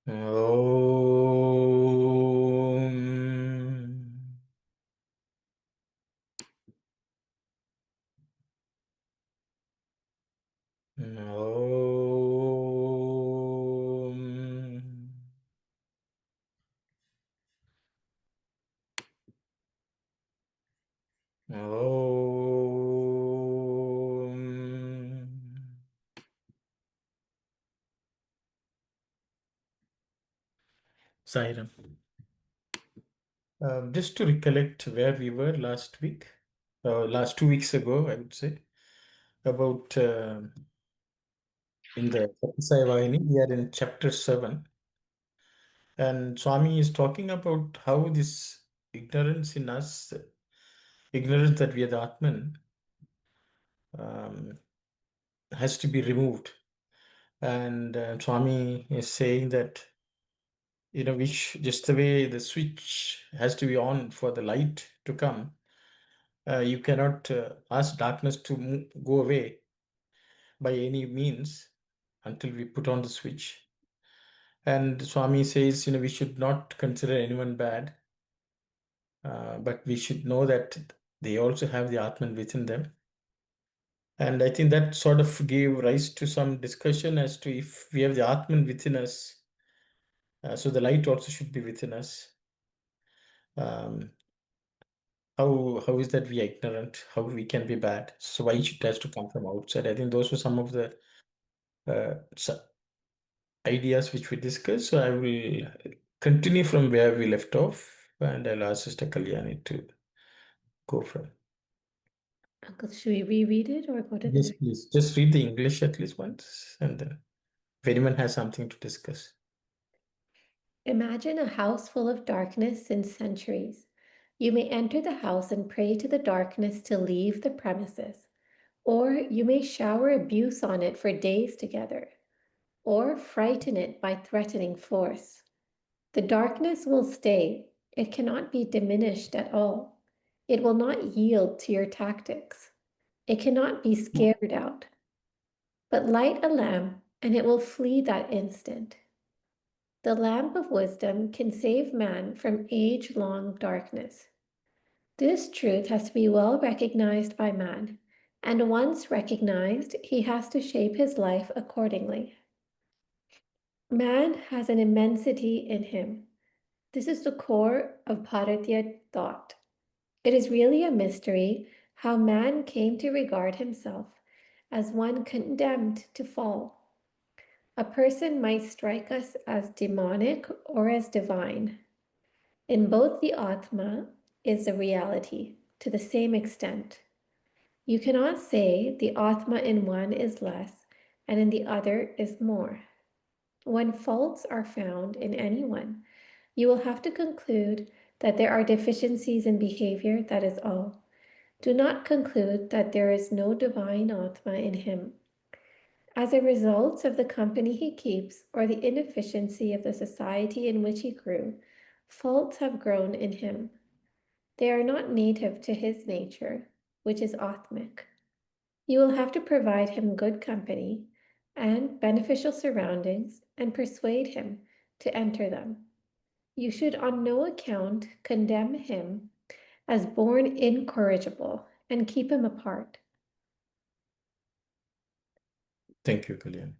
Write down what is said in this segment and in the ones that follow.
Om. Om. Om. Sairam. Just to recollect where we were last week, last 2 weeks ago, I would say, about in the Sathya Sai Vahini, we are in chapter 7, and Swami is talking about how this ignorance in us, ignorance that we are the Atman, um, has to be removed. And Swami is saying that, which just the way the switch has to be on for the light to come, you cannot ask darkness to go away by any means until we put on the switch. And Swami says, we should not consider anyone bad, but we should know that they also have the Atman within them. And I think that sort of gave rise to some discussion as to if we have the Atman within us, so the light also should be within us. Um, how is that we are ignorant? How we can be bad? So why should it has to come from outside? I think those were some of the ideas which we discussed. So I will continue from where we left off, and I'll ask Sister Kalyani to go from. Uncle, should we reread it or go to Yes, the... please. Just read the English at least once, and then if anyone has something to discuss. Imagine a house full of darkness in centuries. You may enter the house and pray to the darkness to leave the premises, or you may shower abuse on it for days together, or frighten it by threatening force. The darkness will stay. It cannot be diminished at all. It will not yield to your tactics. It cannot be scared out. But light a lamp, and it will flee that instant. The lamp of wisdom can save man from age-long darkness. This truth has to be well recognized by man, and once recognized, he has to shape his life accordingly. Man has an immensity in him. This is the core of Bharatiya thought. It is really a mystery how man came to regard himself as one condemned to fall. A person might strike us as demonic or as divine. In both, the Atma is a reality to the same extent. You cannot say the Atma in one is less and in the other is more. When faults are found in anyone, you will have to conclude that there are deficiencies in behavior, that is all. Do not conclude that there is no divine Atma in him. As a result of the company he keeps or the inefficiency of the society in which he grew, faults have grown in him. They are not native to his nature, which is Atmic. You will have to provide him good company and beneficial surroundings and persuade him to enter them. You should on no account condemn him as born incorrigible and keep him apart. Thank you, Kalyani.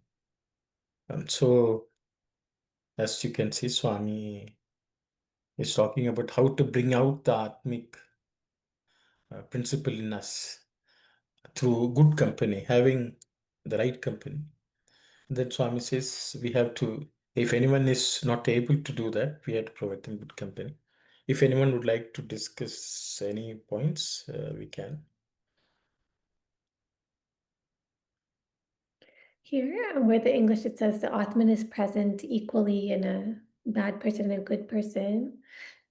So, as you can see, Swami is talking about how to bring out the Atmic principle in us through good company, having the right company. Then Swami says we have to, if anyone is not able to do that, we have to provide them good company. If anyone would like to discuss any points, we can. Here, where the English it says the Atman is present equally in a bad person and a good person,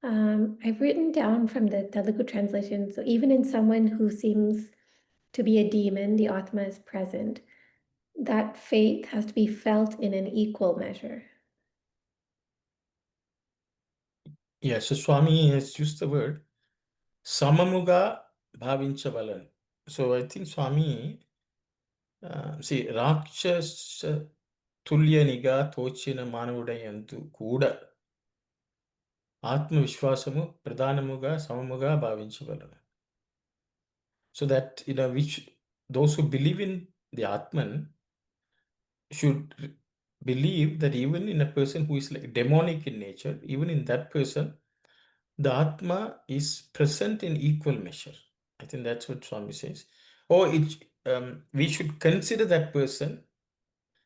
I've written down from the Telugu translation, so even in someone who seems to be a demon, the Atma is present. That faith has to be felt in an equal measure. Yeah, so Swami has used the word Samamuga Bhavinchavalan. So I think Swami, see, Rakshas తుల్యనిగా తోచిన మానవుడయందు కూడా ఆత్మవిశ్వాసము ప్రధానముగా సమముగా భావించగలరు. So that, which those who believe in the Atman should believe that even in a person who is like demonic in nature, even in that person, the Atma is present in equal measure. I think that's what Swami says. Or we should consider that person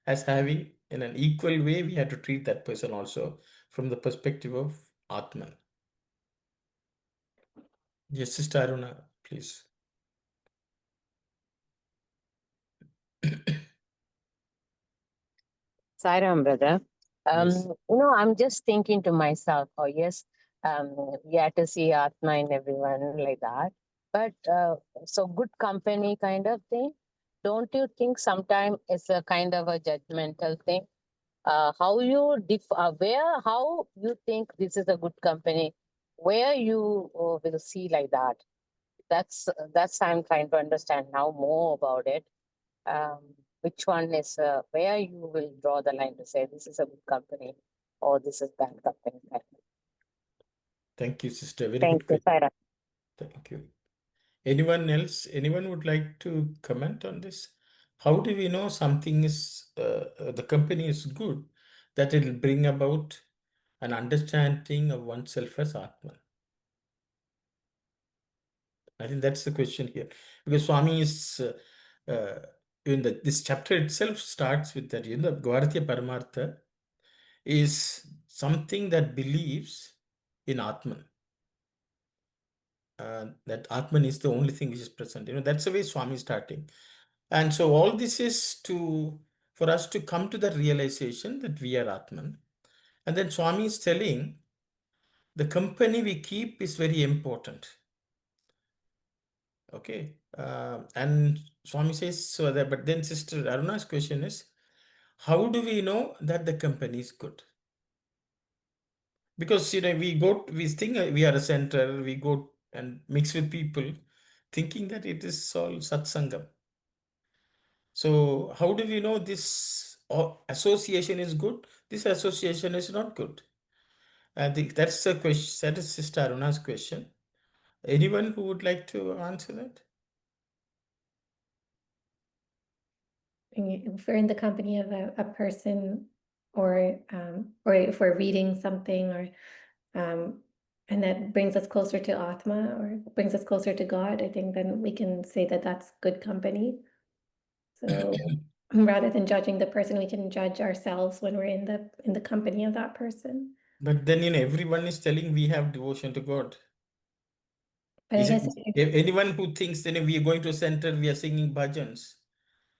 as having, in an equal way, we have to treat that person also from the perspective of Atman. Yes, Sister Aruna, please. Sairam, brother. Yes. I'm just thinking to myself, oh yes, we have to see Atma in everyone like that. But so good company kind of thing. Don't you think sometimes it's a kind of a judgmental thing? How you how you think this is a good company? Where you will see like that? That's I'm trying to understand now more about it. um, which one is where you will draw the line to say this is a good company or this is bad company. Thank you, Sister. Very Thank good you, question. Saira. Thank you. Anyone else? Anyone would like to comment on this? How do we know something is, the company is good, that it will bring about an understanding of oneself as Atman? I think that's the question here. Because Swami is, this chapter itself starts with that, Gvartya Paramartha is something that believes in Atman. That Atman is the only thing which is present. That's the way Swami is starting. And so all this is for us to come to that realization that we are Atman. And then Swami is telling the company we keep is very important. Okay. And Swami says so that, but then Sister Aruna's question is, how do we know that the company is good? Because we think we are a center, we go and mix with people, thinking that it is all satsangam. So how do we know this association is good? This association is not good. I think that's the question. That is Sister Aruna's question. Anyone who would like to answer that? If we're in the company of a person, or if we're reading something, or and that brings us closer to Atma, or brings us closer to God, I think then we can say that that's good company. So rather than judging the person, we can judge ourselves when we're in the company of that person. But then everyone is telling we have devotion to God. But I Is it guess anyone who thinks then we are going to a center, we are singing bhajans?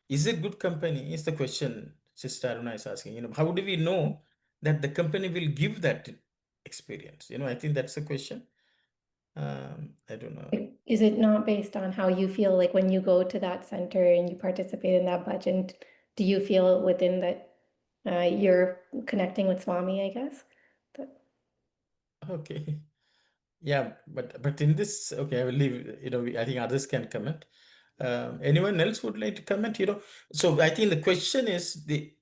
Is it good company? Is the question Sister Aruna is asking. How do we know that the company will give that experience? I think that's the question. I don't know. is it not based on how you feel like when you go to that center and you participate in that bhajan? Do you feel within that you're connecting with Swami, I guess? Okay. Yeah, but in this, okay, I will leave, I think others can comment. Anyone else would like to comment, So I think the question is the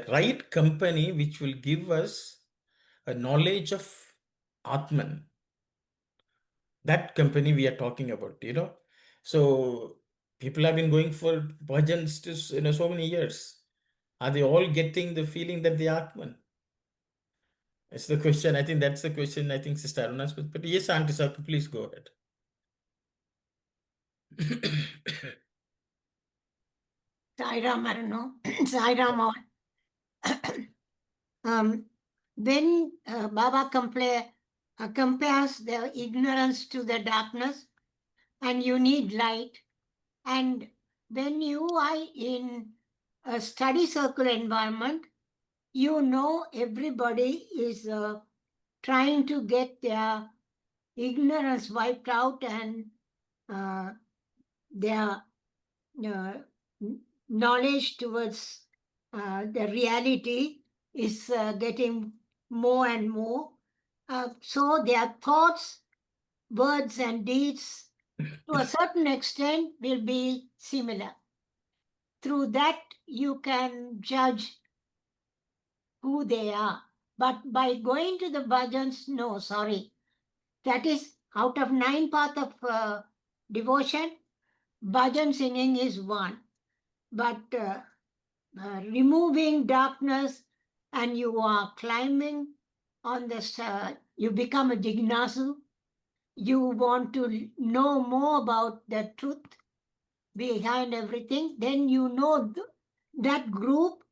right company which will give us a knowledge of Atman. That company we are talking about, So people have been going for bhajans to, so many years. Are they all getting the feeling that they are Atman? It's the question. I think that's the question. I think Sister Aruna's, but yes, Auntie Sakti, please go ahead. Sairam, I don't know. Sairam all. When Baba compares the ignorance to the darkness, and you need light, and when you are in a study circle environment, everybody is trying to get their ignorance wiped out, and their knowledge towards the reality is getting more and more. So their thoughts, words, and deeds, to a certain extent, will be similar. Through that, you can judge who they are. But by going to the bhajans, no, sorry. That is out of 9 paths of devotion, bhajan singing is one. But removing darkness and you are climbing on this, you become a jignasu. You want to know more about the truth behind everything, then you know that group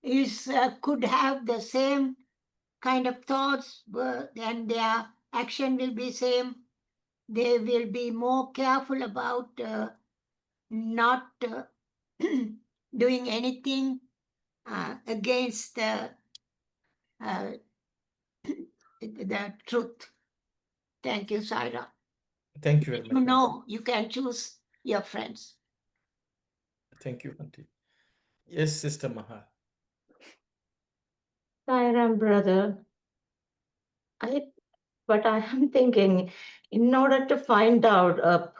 is could have the same kind of thoughts and their action will be same. They will be more careful about not doing anything against the truth. Thank you, Saira. Thank you very You much. know, you can choose your friends. Thank you, Auntie. Yes, Sister Maha. Sairam, brother. But I am thinking, in order to find out that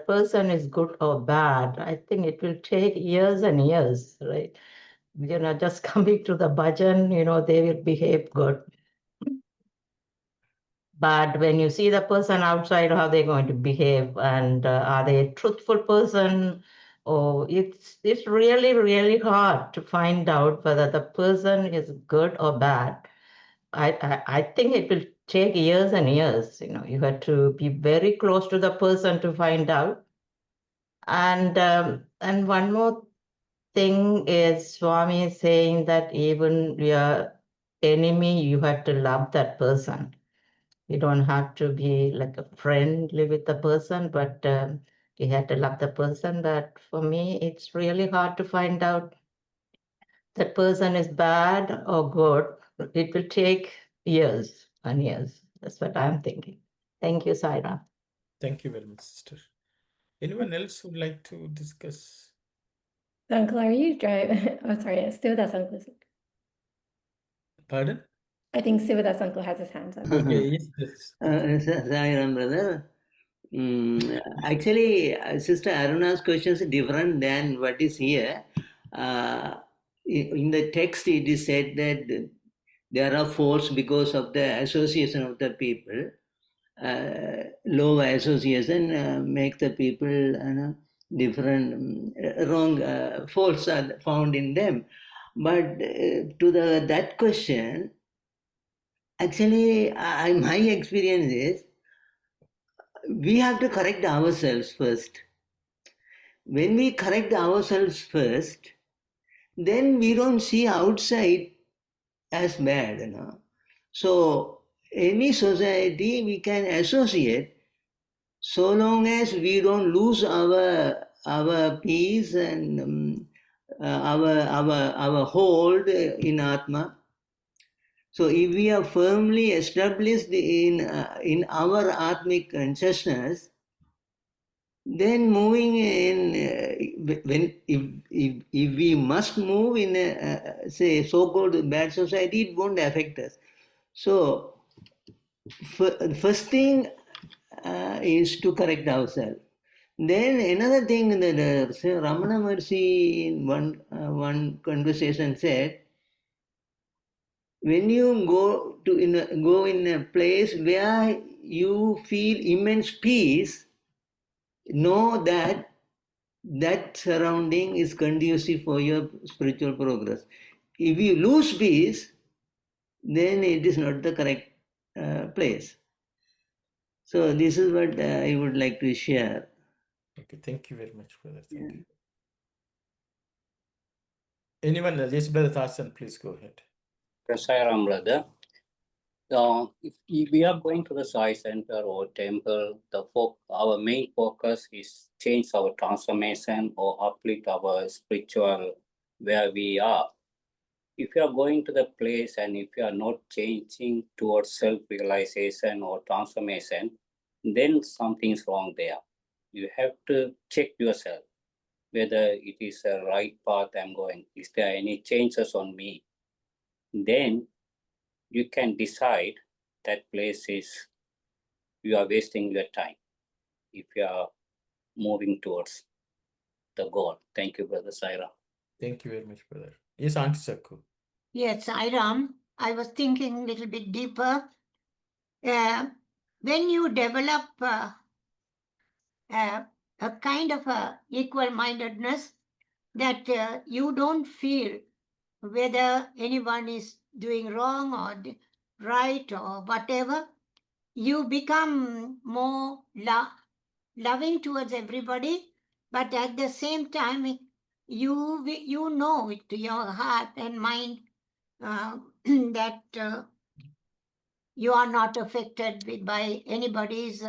person is good or bad, I think it will take years and years, right? Just coming to the bhajan, they will behave good. But when you see the person outside, how they're going to behave, and are they a truthful person? Or it's really, really hard to find out whether the person is good or bad. I think it will take years and years. You have to be very close to the person to find out. And one more thing is Swami is saying that even your enemy, you have to love that person. You don't have to be like a friendly with the person, but you have to love the person. But for me, it's really hard to find out that person is bad or good. It will take years and years. That's what I'm thinking. Thank you, Saira. Thank you very much, sister. Anyone else would like to discuss? Uncle, are you driving? Oh, sorry, Sivadas uncle. Pardon? I think Sivadas uncle has his hands up. Okay, yes, yes. Sairam, brother. Actually, Sister Aruna's question is different than what is here. In the text, it is said that there are faults because of the association of the people. Low association make the people different, wrong faults are found in them. But to that question, actually, my experience is we have to correct ourselves first. When we correct ourselves first, then we don't see outside as bad. So any society we can associate so long as we don't lose our peace and our hold in Atma. So if we are firmly established in our Atmic consciousness, then moving in if we must move in a say so-called bad society, it won't affect us. So first thing is to correct ourselves. Then another thing that Ramana Maharishi in one conversation said, when you go in a place where you feel immense peace, know that surrounding is conducive for your spiritual progress. If you lose peace, then it is not the correct place. So this is what I would like to share. Okay, thank you very much, brother. Thank you. Anyone else? Yes, brother Thasan, please go ahead. Sairam, brother. If we are going to the Sai Center or temple, our main focus is change our transformation or uplift our spiritual where we are. If you are going to the place and if you are not changing towards self-realization or transformation, then something's wrong there. You have to check yourself whether it is a right path I'm going. Is there any changes on me? Then you can decide that place is, you are wasting your time if you are moving towards the goal. Thank you, Brother Saira. Thank you very much, brother. Yes, Auntie Sakku. Yes, Iram, I was thinking a little bit deeper. When you develop a kind of a equal-mindedness that you don't feel whether anyone is doing wrong or right or whatever, you become more loving towards everybody, but at the same time, you know it to your heart and mind that you are not affected by anybody's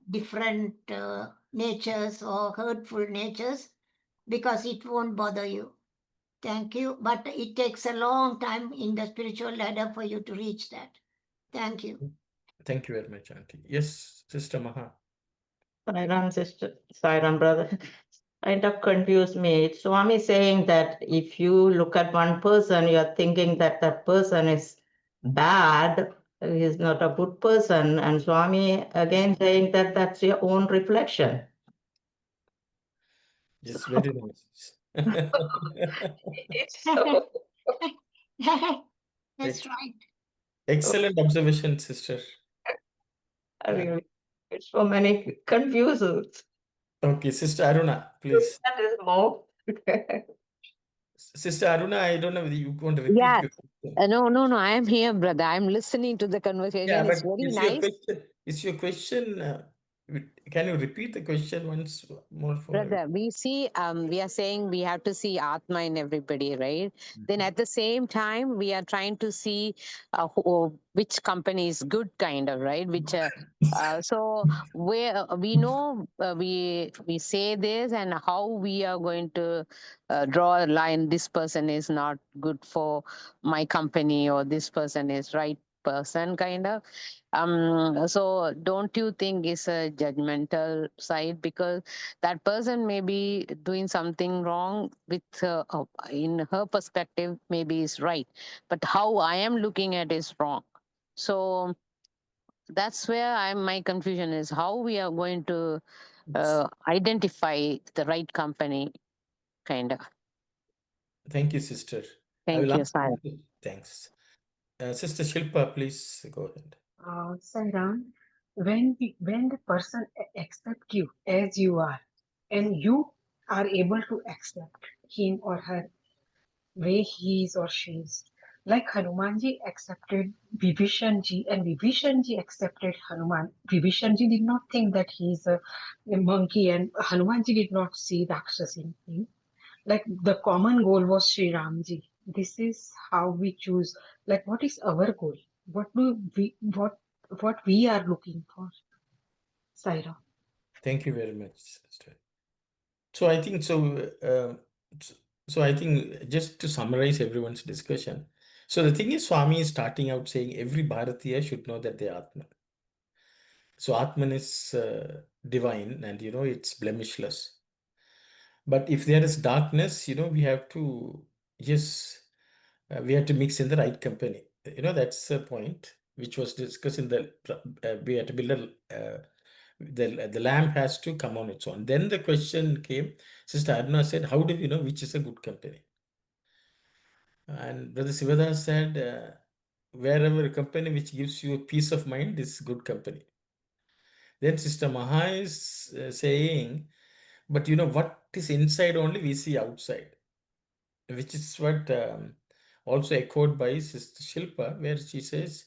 different natures or hurtful natures, because it won't bother you. Thank you. But it takes a long time in the spiritual ladder for you to reach that. Thank you. Thank you very much, Auntie. Yes, Sister Maha. Sairam, sister, Sairam, brother. Kind of confused me. Swami saying that if you look at one person, you are thinking that that person is bad, he is not a good person. And Swami again saying that that's your own reflection. Yes, very nice. It's so That's right. Excellent observation, sister. really, it's so many confusions. Okay, Sister Aruna, please. That is more. Sister Aruna, I don't know whether you want to repeat Yeah. your question. No, I am here, brother. I'm listening to the conversation. Yeah, It's but very is your nice. question, can you repeat the question once more for me? Brother, we are saying we have to see Atma in everybody, right? Then at the same time, we are trying to see which company is good, kind of, right? So where we know we say this and how we are going to draw a line. This person is not good for my company, or this person is right person, kind of. So don't you think it's a judgmental side, because that person may be doing something wrong with in her perspective maybe is right, but how I am looking at is wrong. So that's where my confusion is, how we are going to identify the right company, kind of. Thank you, sister. I Thank will you, ask Sai. you. Thanks. Sister Shilpa, please go ahead. Sairam, when the person accept you as you are, and you are able to accept him or her way he is or she is, like Hanumanji accepted Vibhishanji and Vibhishanji accepted Hanuman. Vibhishanji did not think that he is a monkey, and Hanumanji did not see Rakshas in him. Like the common goal was Sri Ramji. This is how we choose. Like, what is our goal? What we are looking for, Saira? Thank you very much, sister. So I think I think just to summarize everyone's discussion. So the thing is, Swami is starting out saying every Bharatiya should know that they are Atman. So Atman is divine, and it's blemishless. But if there is darkness, we have to just we have to mix in the right company. That's the point which was discussed in the we had to build the lamp has to come on its own. Then the question came, Sister Aruna said, how do we know which is a good company? And Brother Sivadas said, wherever a company which gives you a peace of mind is good company. Then Sister Maha is saying, but what is inside only we see outside, which is what also echoed by Sister Shilpa, where she says,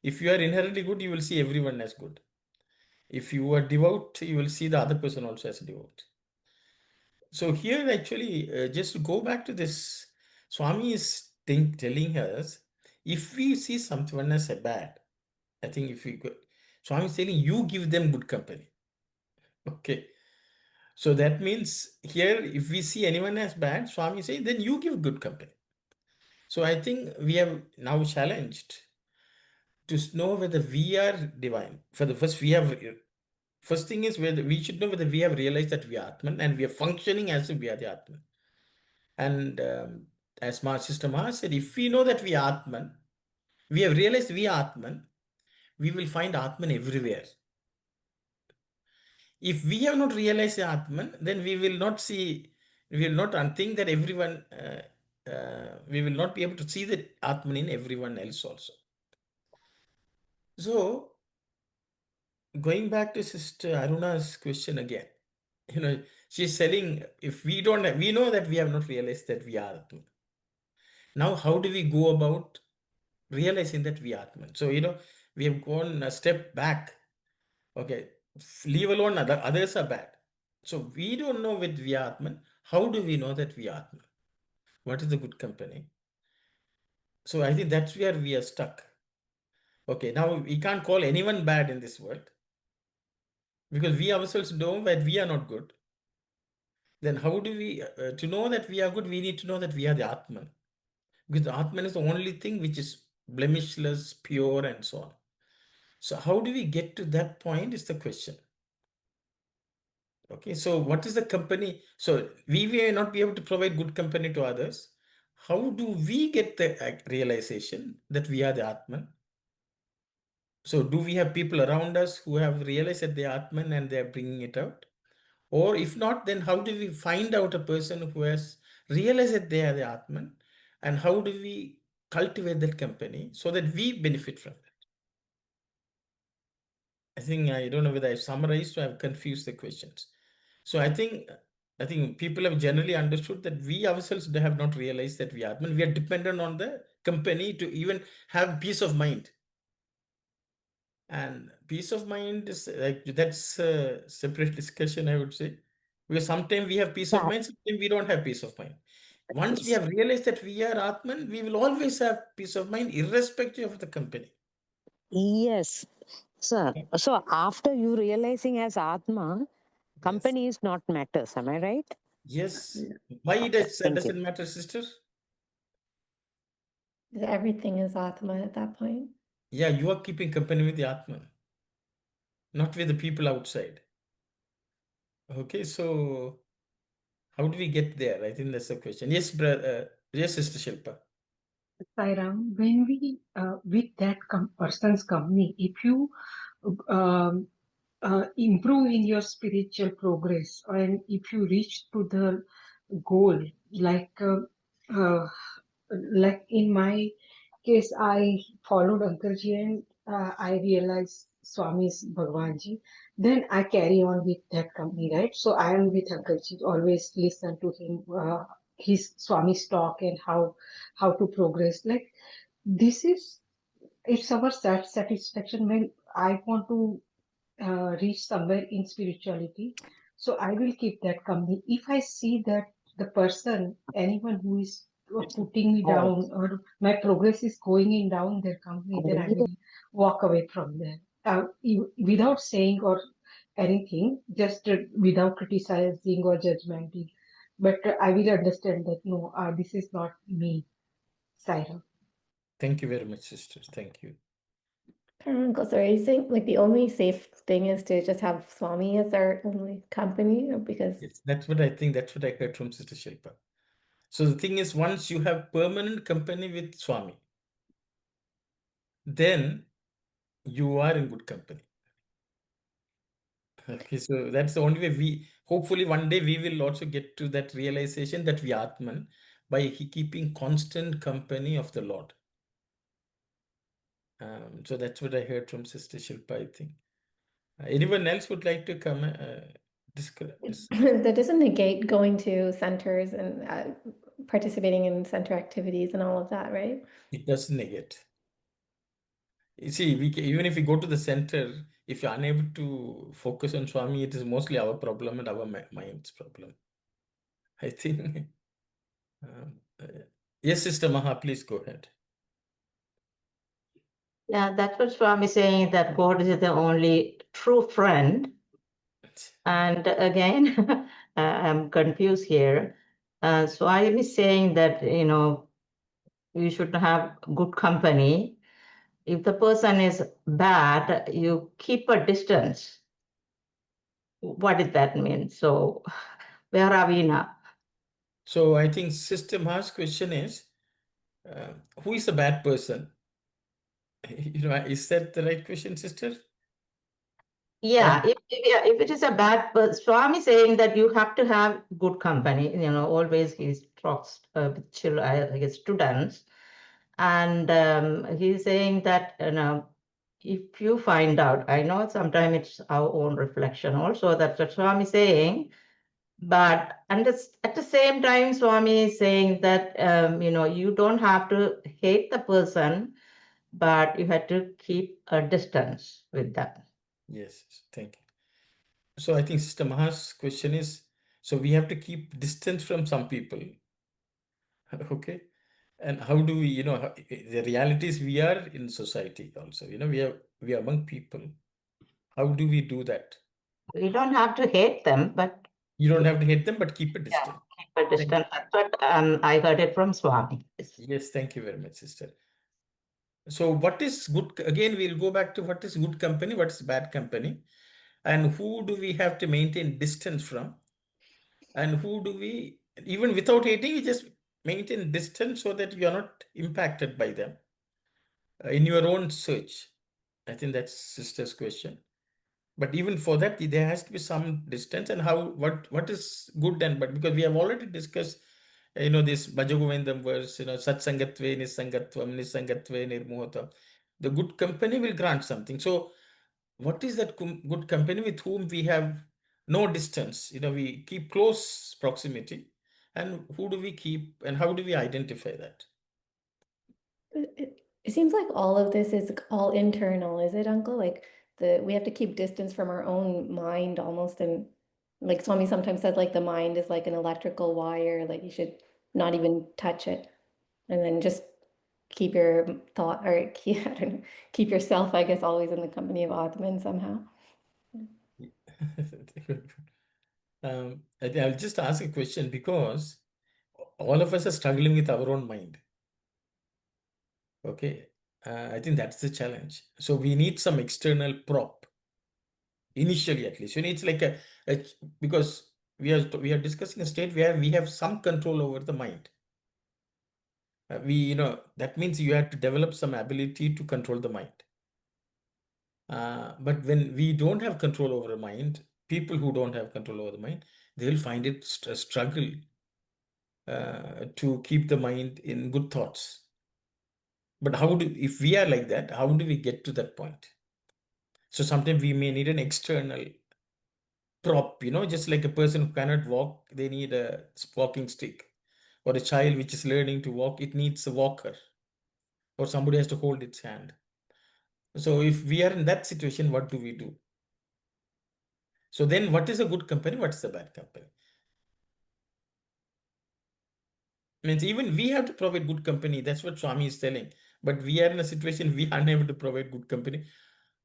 if you are inherently good, you will see everyone as good. If you are devout, you will see the other person also as devout. So here actually, just to go back to this, Swami is telling us, if we see someone as a bad, I think if we go, Swami is telling you give them good company. Okay. So that means here, if we see anyone as bad, Swami is saying, then you give good company. So I think we have now challenged to know whether we are divine. For the first thing is whether we should know whether we have realized that we are Atman and we are functioning as if we are the Atman. And as Sister Maha said, if we know that we are Atman, we have realized we are Atman, we will find Atman everywhere. If we have not realized the Atman, then we will not think that everyone we will not be able to see the Atman in everyone else also. So, going back to Sister Aruna's question again, she's telling, if we don't, we know that we have not realized that we are Atman. Now, how do we go about realizing that we are Atman? So, we have gone a step back. Okay, leave alone others are bad. So, we don't know with we are Atman. How do we know that we are Atman? What is the good company? So, I think that's where we are stuck. Okay, now we can't call anyone bad in this world because we ourselves know that we are not good. Then how do we, to know that we are good, we need to know that we are the Atman. Because the Atman is the only thing which is blemishless, pure, and so on. So how do we get to that point is the question. Okay, so what is the company? So we may not be able to provide good company to others. How do we get the realization that we are the Atman? So do we have people around us who have realized that they are Atman and they are bringing it out? Or if not, then how do we find out a person who has realized that they are the Atman? And how do we cultivate that company so that we benefit from that? I think, I don't know whether I've summarized or I've confused the questions. So I think people have generally understood that we ourselves have not realized that we are Atman. We are dependent on the company to even have peace of mind. And peace of mind is like, that's a separate discussion, I would say. Because sometimes we have peace of Yeah. mind, sometimes we don't have peace of mind. Once we have realized that we are Atman, we will always have peace of mind, irrespective of the company. Yes. So after you realizing as Atma, company is not matters. Am I right? Yes. Why Okay, thank does you. it matter, sister? Everything is Atma at that point. Yeah, you are keeping company with the Atman, not with the people outside. Okay, so how do we get there? I think that's the question. Yes, brother. Yes, Sister Shilpa. Sairam, when we with that person's company, if you um, improve in your spiritual progress, and if you reach to the goal, like uh, like in my case, I followed Ankarji and I realized Swami's Bhagawanji. Then I carry on with that company, right? So I am with Ankarji, always listen to him, his Swami's talk and how to progress. Like this is it's our satisfaction when I want to reach somewhere in spirituality. So I will keep that company. If I see that the person, anyone who is putting me Right. down or my progress is going in down their company, then I will walk away from there without saying or anything, just without criticizing or judgmenting. But I will understand that no, this is not me, Saira. Thank you very much, sister. Thank you. So are you saying like the only safe thing is to just have Swami as our only company? Or because Yes, that's what I think. That's what I heard from Sister Shilpa. So the thing is, once you have permanent company with Swami, then you are in good company. Okay, so that's the only way hopefully one day we will also get to that realization that we are Atman by keeping constant company of the Lord. So that's what I heard from Sister Shilpa, I think. Anyone else would like to come discuss? that doesn't negate going to centers and participating in center activities and all of that, right? It doesn't negate. You see, even if we go to the center, if you're unable to focus on Swami, it is mostly our problem and our mind's problem. I think. Uh, yes, Sister Maha, please go ahead. Yeah, that's what Swami is saying, that God is the only true friend. And again, I'm confused here. Swami is saying that, you should have good company. If the person is bad, you keep a distance. What did that mean? So where are we now? So I think Sister Maha's question is, who is a bad person? Is that the right question, sister? Yeah, if it is a bad person, Swami saying that you have to have good company, always he's talks with children, I guess students, and he's saying that, if you find out, I know sometimes it's our own reflection also, that's what Swami is saying, but and at the same time, Swami is saying that, you don't have to hate the person, but you have to keep a distance with them. Yes, thank you. So I think Sister Maha's question is, so we have to keep distance from some people. Okay. And how do we, the reality is we are in society also, we are among people. How do we do that? You don't have to hate them, but You don't have to hate them, but keep a yeah, distance. keep a distance. That's what I heard it from Swami. Yes, thank you very much, sister. So what is good? Again, we'll go back to what is good company, what is bad company, and who do we have to maintain distance from, and who do we, even without hating, we just maintain distance so that you are not impacted by them in your own search. I think that's sister's question. But even for that, there has to be some distance, and what is good and bad, because we have already discussed, this Bhagavan verse, Satsangatve Nisangatvam Nisangatve Nirmohatam. The good company will grant something. So, what is that good company with whom we have no distance? We keep close proximity, and who do we keep, and how do we identify that? It seems like all of this is all internal, is it, Uncle? Like we have to keep distance from our own mind almost, and like Swami sometimes says, like the mind is like an electrical wire, like you should not even touch it, and then just keep your thought or keep, I don't know, keep yourself, I guess, always in the company of Atman somehow. I'll just ask a question, because all of us are struggling with our own mind. Okay. I think that's the challenge. So we need some external prop, initially at least. It's like because we are discussing a state where we have some control over the mind. That means you have to develop some ability to control the mind. But when we don't have control over the mind, people who don't have control over the mind, they'll find it a struggle to keep the mind in good thoughts. But if we are like that, how do we get to that point? So sometimes we may need an external prop, just like a person who cannot walk, they need a walking stick. Or a child which is learning to walk, it needs a walker. Or somebody has to hold its hand. So if we are in that situation, what do we do? So then what is a good company? What is a bad company? Means even we have to provide good company. That's what Swami is telling. But we are in a situation we are unable to provide good company.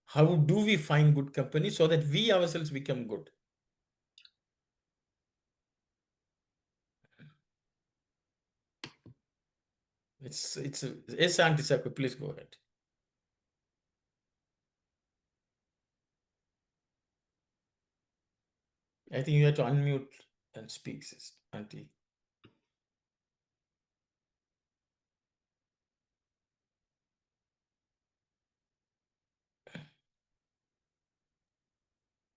How do we find good company so that we ourselves become good? Yes, Auntie Sakura, please go ahead. I think you have to unmute and speak, Auntie.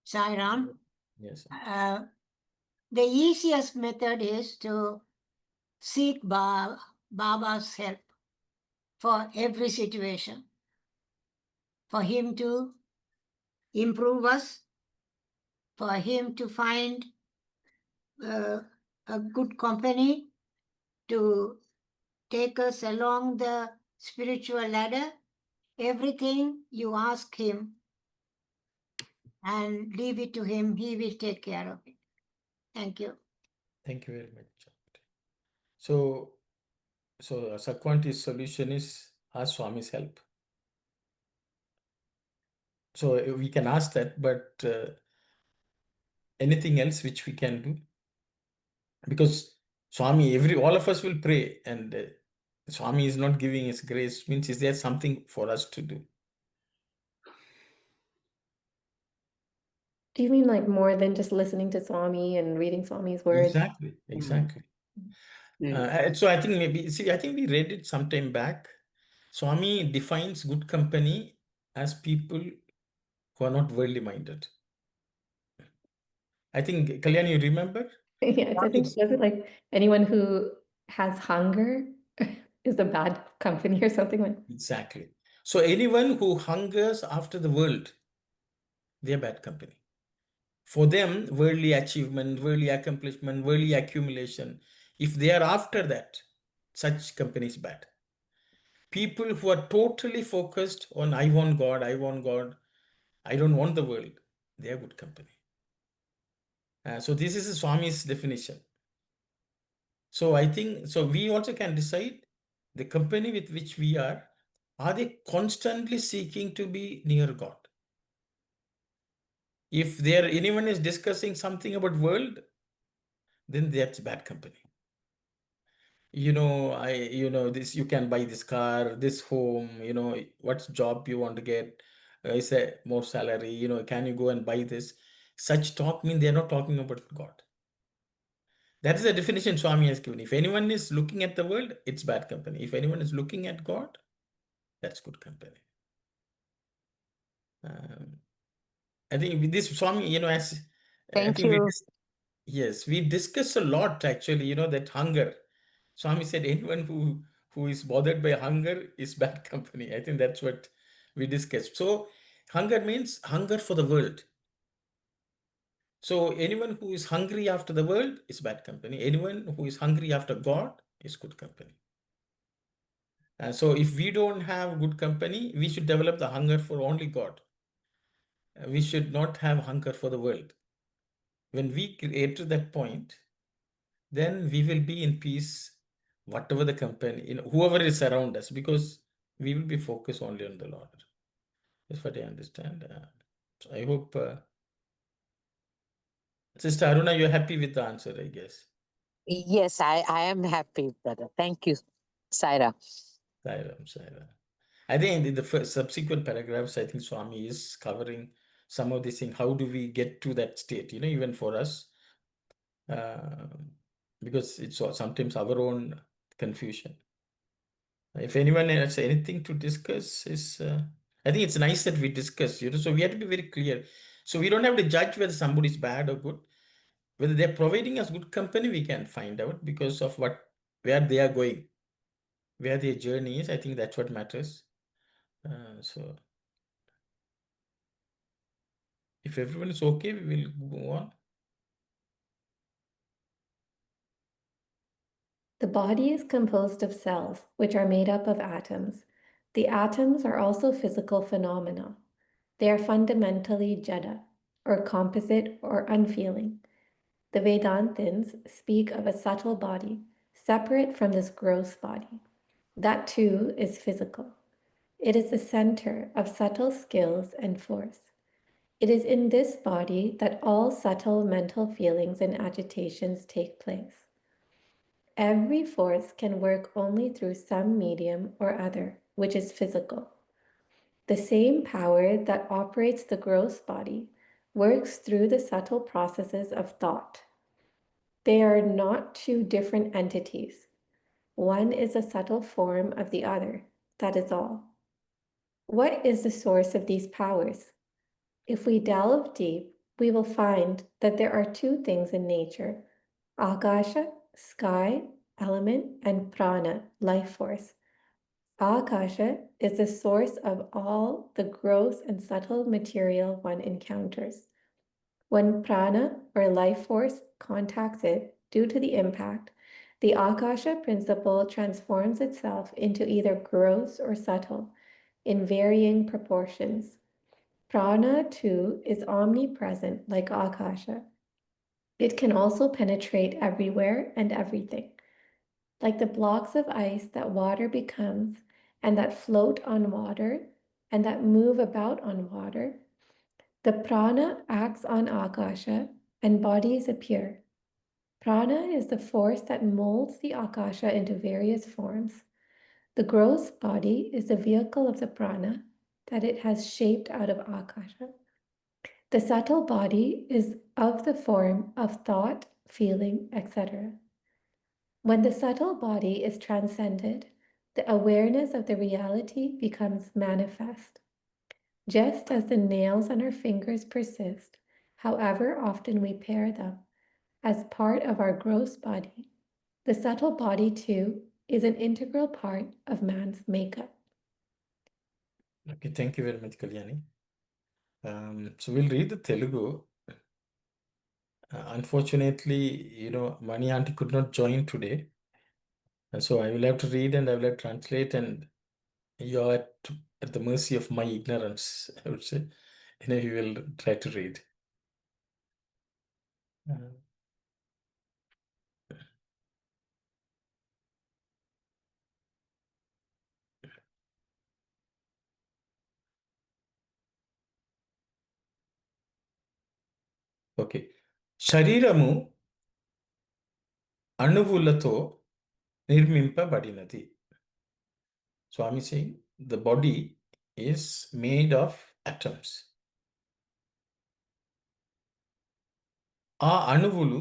Sai Ram, Yes. the easiest method is to seek Baba's help for every situation, for him to improve us, for him to find a good company to take us along the spiritual ladder. Everything you ask him and leave it to him, he will take care of it. Thank you. Thank you very much. So Sakwanti's solution is ask Swami's help. So we can ask that, but anything else which we can do? Because Swami, all of us will pray, and Swami is not giving his grace. Means, is there something for us to do? Do you mean like more than just listening to Swami and reading Swami's words? Exactly. Yeah. So I think I think we read it sometime back. Swami defines good company as people who are not worldly minded. I think, Kalyani, you remember? Yeah, I think it says it like anyone who has hunger is a bad company or something like that. Exactly. So anyone who hungers after the world, they're bad company. For them, worldly achievement, worldly accomplishment, worldly accumulation, if they are after that, such company is bad. People who are totally focused on I want God, I want God, I don't want the world, they are good company. So this is Swami's definition. So I think, so we also can decide the company with which we are they constantly seeking to be near God? If there anyone is discussing something about world, then that's bad company. This, you can buy this car, this home, what job you want to get, is a more salary, can you go and buy this? Such talk mean they're not talking about God. That is the definition Swami has given. If anyone is looking at the world, it's bad company. If anyone is looking at God, that's good company. I think with this Swami, as I Thank think you. yes, we discussed a lot actually, that hunger. Swami said anyone who is bothered by hunger is bad company. I think that's what we discussed. So hunger means hunger for the world. So anyone who is hungry after the world is bad company. Anyone who is hungry after God is good company. So if we don't have good company, we should develop the hunger for only God. We should not have hunger for the world. When we get to that point, then we will be in peace, whatever the company, whoever is around us, because we will be focused only on the Lord. That's what I understand. So I hope, Sister Aruna, you're happy with the answer, I guess. Yes, I am happy, brother. Thank you, Saira. Sairam. I think in the first subsequent paragraphs, I think Swami is covering some of these things. How do we get to that state, even for us? Because it's sometimes our own confusion. If anyone has anything to discuss, I think it's nice that we discuss, so we have to be very clear. So we don't have to judge whether somebody is bad or good. Whether they're providing us good company, we can find out because of where they are going, where their journey is. I think that's what matters. So if everyone is okay, we will go on. The body is composed of cells, which are made up of atoms. The atoms are also physical phenomena. They are fundamentally jada, or composite or unfeeling. The Vedantins speak of a subtle body, separate from this gross body. That too is physical. It is the center of subtle skills and force. It is in this body that all subtle mental feelings and agitations take place. Every force can work only through some medium or other, which is physical. The same power that operates the gross body works through the subtle processes of thought. They are not two different entities. One is a subtle form of the other. That is all. What is the source of these powers? If we delve deep, we will find that there are two things in nature: Akasha, sky, element, and prana, life force. Akasha is the source of all the gross and subtle material one encounters. When prana, or life force, contacts it due to the impact, the Akasha principle transforms itself into either gross or subtle in varying proportions. Prana, too, is omnipresent like Akasha. It can also penetrate everywhere and everything. Like the blocks of ice that water becomes, and that float on water, and that move about on water, the prana acts on Akasha, and bodies appear. Prana is the force that molds the Akasha into various forms. The gross body is the vehicle of the prana that it has shaped out of Akasha. The subtle body is of the form of thought, feeling, etc. When the subtle body is transcended, the awareness of the reality becomes manifest. Just as the nails on our fingers persist, however often we pare them, as part of our gross body, The subtle body, too, is an integral part of man's makeup. Okay, thank you very much, Kalyani. So we'll read the Telugu. Unfortunately, Mani Aunty could not join today. And so I will have to read and I will have to translate, and you are at the mercy of my ignorance, I would say. You will try to read. Okay. శరీరము అణువులతో నిర్మింపబడినది. Swami saying the body is made of atoms. ఆ అణువులు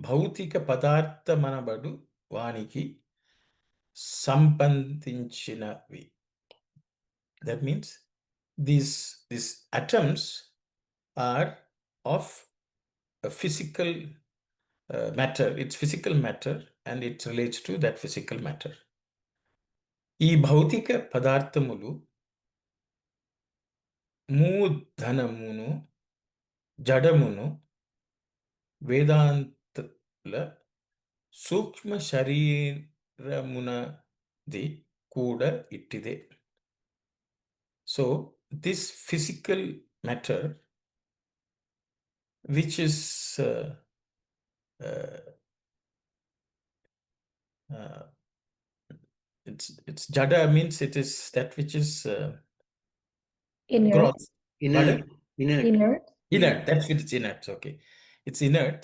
భౌతిక పదార్థమనబడు వానికి సంబంధించినవి. That means these atoms are of a physical matter. It's physical matter and it relates to that physical matter. ఈ భౌతిక పదార్థములు మూధనమును జడమును వేదాంతుల సూక్ష్మ శరీరమునది కూడా ఇట్టిదే. So this physical matter, which is it's jada, means it is that which is Inert. gross. Inert. Inert. Inert, that's what it's inert. Okay, it's inert,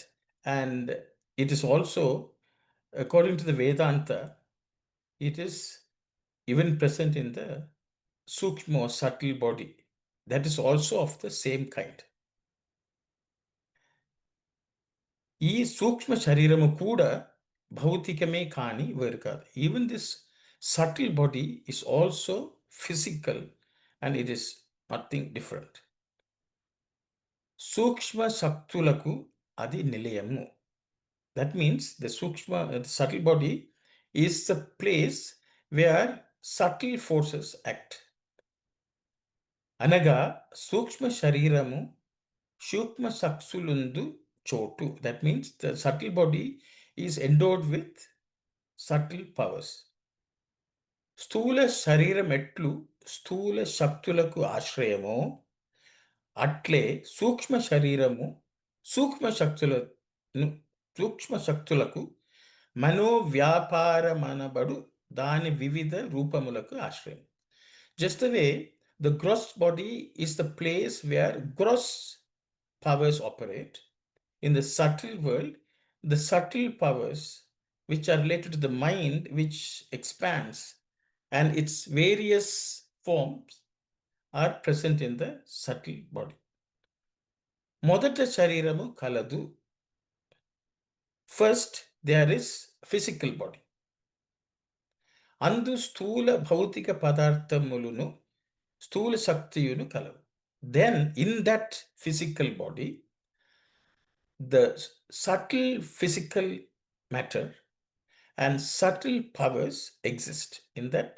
and it is also, according to the Vedanta, it is even present in the sukshma or subtle body. That is also of the same kind. ఈ సూక్ష్మ శరీరము కూడా భౌతికమే కాని వేరు కాదు. Even this subtle body is also physical and it is nothing different. సూక్ష్మ శక్తులకు అది నిలయము. That means the subtle body is the place where subtle forces act. అనగా సూక్ష్మ శరీరము సూక్ష్మ సక్షులందు చోటు. That means the subtle body is endowed with subtle powers. స్థూల శరీరం ఎట్లు స్థూల శక్తులకు ఆశ్రయమో అట్లే సూక్ష్మ శరీరము సూక్ష్మ శక్తులకు మనోవ్యాపారమనబడు దాని వివిధ రూపములకు ఆశ్రయం. Just the way the gross body is the place where gross powers operate, in the subtle world, the subtle powers which are related to the mind, which expands, and its various forms are present in the subtle body. మొదట శరీరము కలదు. First, there is physical body. అందు స్థూల భౌతిక పదార్థములను స్థూల శక్తియును కలవు. Then, in that physical body, the subtle physical matter and subtle powers exist in that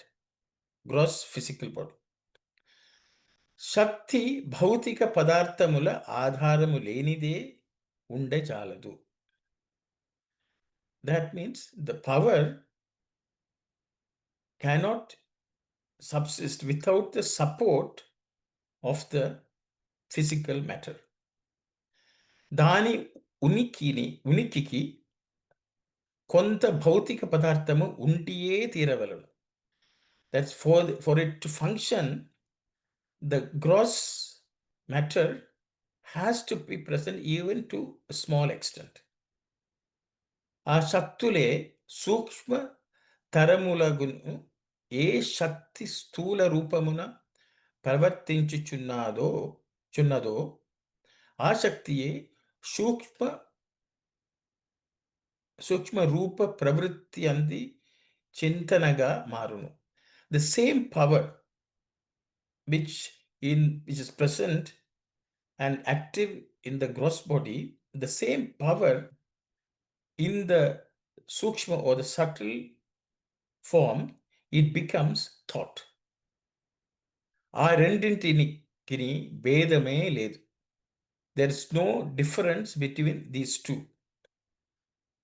gross physical body. శక్తి భౌతిక పదార్థముల ఆధారము లేనిదే ఉండజాలదు. That means the power cannot subsist without the support of the physical matter. దాని ఉనికికి కొంత భౌతిక పదార్థము ఉంటియే తీరవలెను. That's for it to function, the gross matter has to be present even to a small extent. ఆ శక్తులే సూక్ష్మ తరములగును ఏ శక్తి స్థూల రూపమున ప్రవర్తించుచున్నదో ఆ శక్తియే సూక్ష్మ రూప ప్రవృత్తి అంది చింతనగా మారును. The same power which is present and active in the gross body, the same power in the sukshma or the subtle form, it becomes thought. There is no difference between these two.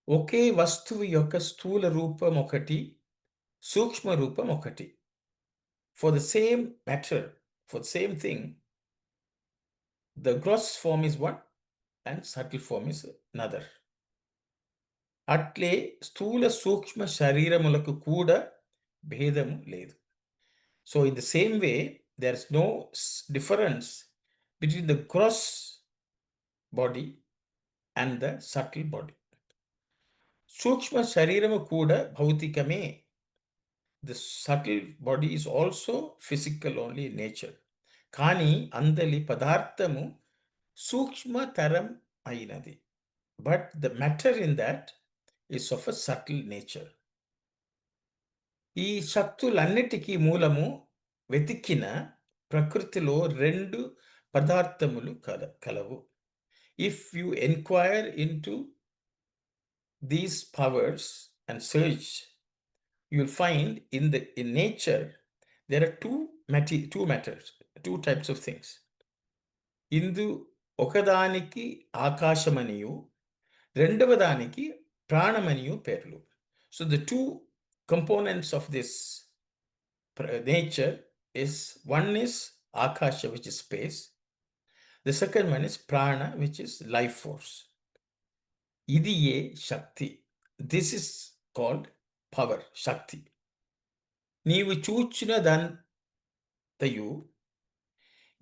Okay, vastuvu yokka sthula rupam okati, sukshma rupam okati. For the same matter, for the same thing, the gross form is one and subtle form is another. Atle sthula sukshma shariramaలకు kuda bhedamu ledu. So in the same way, there is no difference between the gross body and the subtle body. Sukshma shariramu kuda bhautikame. The subtle body is also physical only in nature. Kani andali padarthamu sukshma taram ainadi. But the matter in that is of a subtle nature. ఈ శక్తులన్నిటికీ మూలము వెతికిన ప్రకృతిలో రెండు పదార్థములు కలవు. If you inquire into these powers and search, you'll find in nature there are two matters, two types of things. ఇందు ఒకదానికి ఆకాశమనియు రెండవదానికి ప్రాణమనియు పేర్లు. So the two components of this nature is, one is akasha, which is space. The second one is prana, which is life force. Idiye shakti. This is called power, shakti. Neevu chuchina dantayu,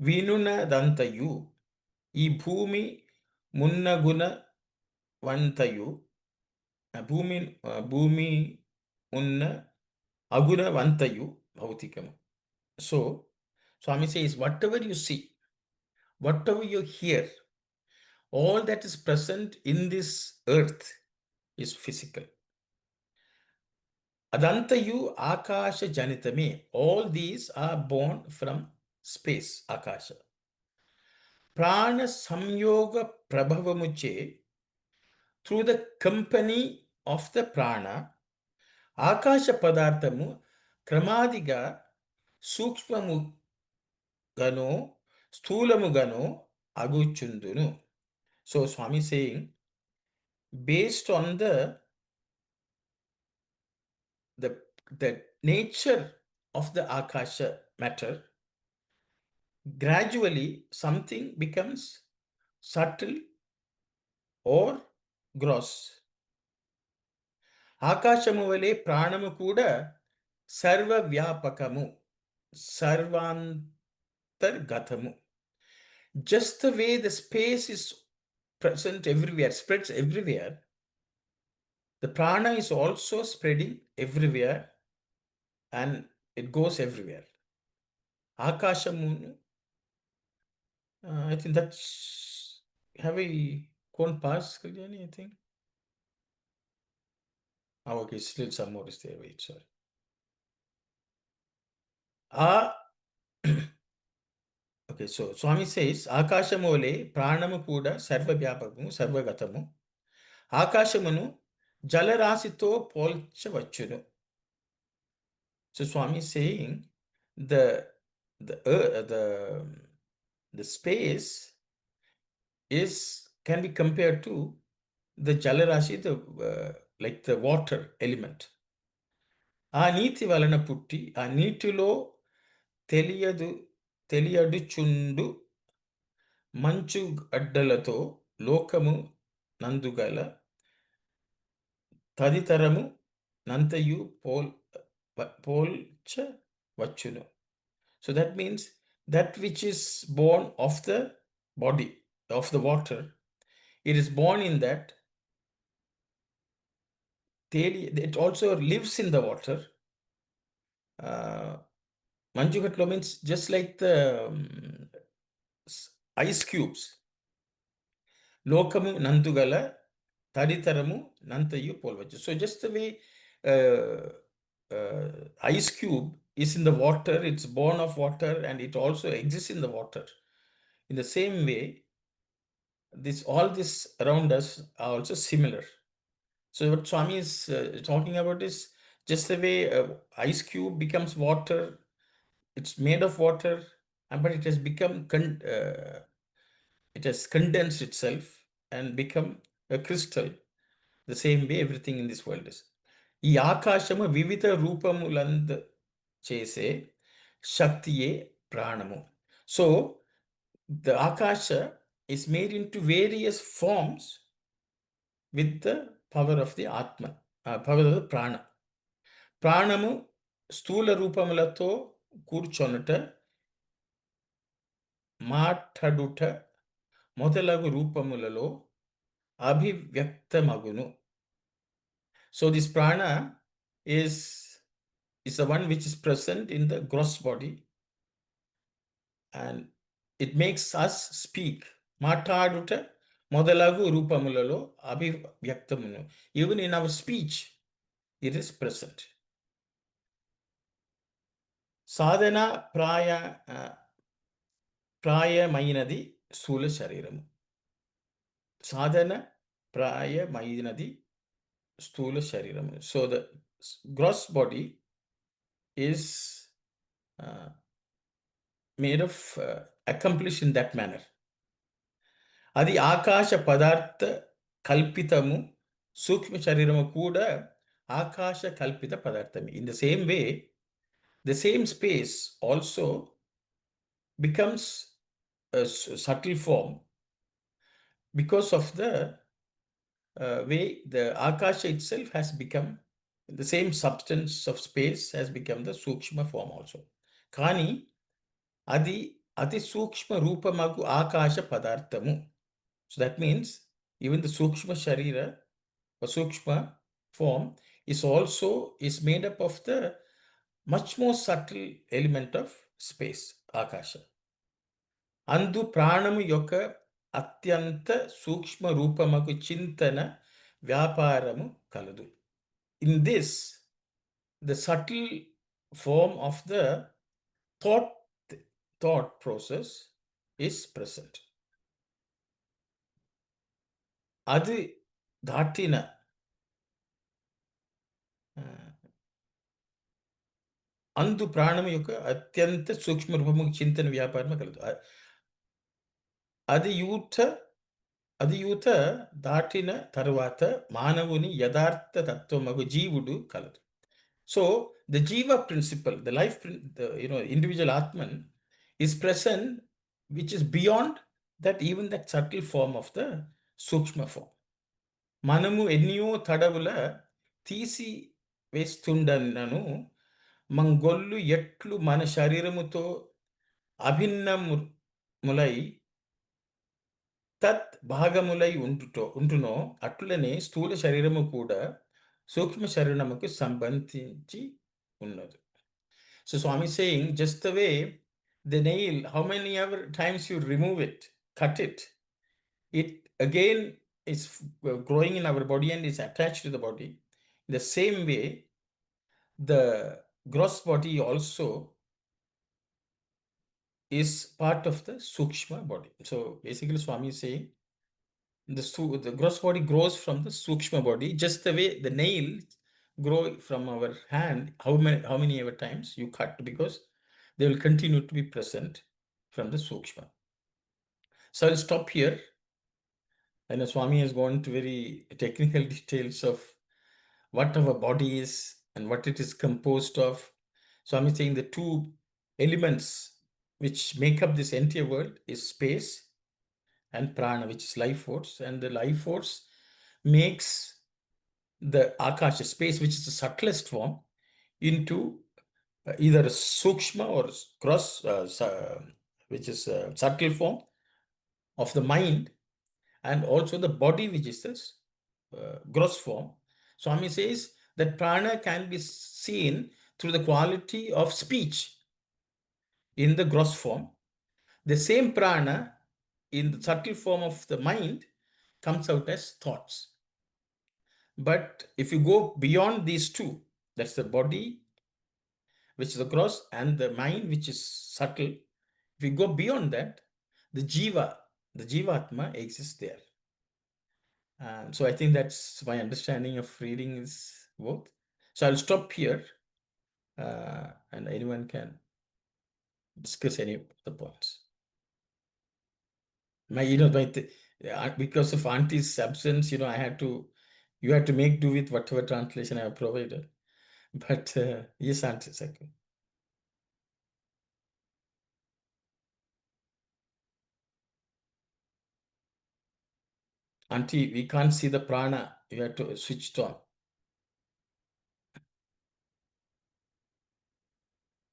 vinuna dantayu, ee bhumi munnaguna vantayu, bhumi unna aguna vantayu bhautikamu. So Swami says, whatever you see, whatever you hear, all that is present in this earth is physical. Adantayu akasha janitame. All these are born from space, akasha. Prana samyoga prabhavamuche. Through the company of the prana, akasha padarthamu kramadiga sukshmamu gano sthulamu gano aguchundunu. So Swami saying, based on the nature of the akasha matter, gradually something becomes subtle or gross. Akashamu vale pranamu kuda sarva vyapakamu, sarvantargatamu. Just the way the space is present everywhere, spreads everywhere, the prana is also spreading everywhere and it goes everywhere. Akashamu, I think that's, have we gone past, Kalyani, I think? Oh, okay, still some more is there, wait, sorry. Okay, so Swami says, Akashamole, pranamu kuda sarva vyapakamu, sarva gatamu. Akashamanu jalarasito polchavachunu. So Swami is saying the space can be compared to the jalarashi, like the water element. ఆ నీతి వలన పుట్టి ఆ నీటిలో తెలియడుచుండు మంచు అడ్డలతో లోకము నందుగల తదితరము నంతయు పోల్చ వచ్చును. So that means that which is born of the body, of the water, it is born in that. It also lives in the water. Manjugatlo means just like the ice cubes. Lokamu nandugala taditaramu nantayu polvachu. So just the way ice cube is in the water, it's born of water and it also exists in the water. In the same way, all this around us are also similar. So what Swami is talking about is just the way ice cube becomes water. It's made of water, but it has become it has condensed itself and become a crystal. The same way everything in this world is. ఈ ఆకాశము వివిధ రూపములందు చేసే శక్తియే ప్రాణము. So the akasha is made into various forms with the power of the atma, power of the prana. ప్రాణము స్థూల రూపములతో కూర్చొనుట, మాట్లాడుట మొదలగు రూపములలో అభివ్యక్తమగును. So this prana is the one which is present in the gross body, and it makes us speak. మాట్లాడుట మొదలగు రూపములలో అభివ్యక్తమును. Even in our speech, it is present. సాధన ప్రాయమైనది స్థూల శరీరము. సాధన ప్రాయమైనది స్థూల శరీరము. So the gross body is made of accomplished in that manner. అది ఆకాశ పదార్థ కల్పితము, సూక్ష్మ శరీరము కూడా ఆకాశ కల్పిత పదార్థమే. In the same way, the same space also becomes a subtle form because of the way the akasha itself has become, the same substance of space has become the sukshma form also. Kani adi ati sukshma rupamagu akasha padarthamu. So that means even the sukshma sharira or sukshma form is made up of the much more subtle element of space, akasha. అందు ప్రాణము యొక్క అత్యంత సూక్ష్మ రూపముకు చింతన వ్యాపారము కలదు. In this, the subtle form of the thought process is present. అది దాటిన అందు ప్రాణము యొక్క అత్యంత సూక్ష్మ రూపముకు చింతన వ్యాపారము కలదు. అది యూత దాటిన తరువాత మానవుని యథార్థ తత్వమగు జీవుడు కలదు. So the jiva principle, the life, the individual atman is present, which is beyond that, even that subtle form of the sukshma form. మనము ఎన్నో తడవుల తీసి వేస్తుండనను మంగొల్లు ఎట్లు మన శరీరముతో అభిన్నములై తత్ భాగములై ఉంటునో అట్లనే స్థూల శరీరము కూడా సూక్ష్మ శరీరముకు సంబంధించి ఉన్నది. So Swami is saying, just the way the nail, how many ever times you remove it, cut it, it again is growing in our body and is attached to the body. In the same way, the gross body also is part of the sukshma body. So basically Swami is saying the gross body grows from the sukshma body, just the way the nails grow from our hand, how many ever times you cut, because they will continue to be present from the sukshma. So I'll stop here. I know Swami has gone to very technical details of what our body is and what it is composed of. Swami is saying the two elements which make up this entire world is space and prana, which is life force, and the life force makes the akasha, space, which is the subtlest form, into either a sukshma or gross, which is a subtle form of the mind, and also the body, which is this gross form. Swami says that prana can be seen through the quality of speech in the gross form. The same prana in the subtle form of the mind comes out as thoughts. But if you go beyond these two, that's the body, which is the gross, and the mind, which is subtle, if you go beyond that, the jivatma exists there. So I think that's my understanding of reading is both. So I'll stop here, and anyone can discuss any of the points. Because of auntie's absence, you had to make do with whatever translation I have provided. But yes, auntie, second. Auntie, we can't see the prana. You have to switch it on.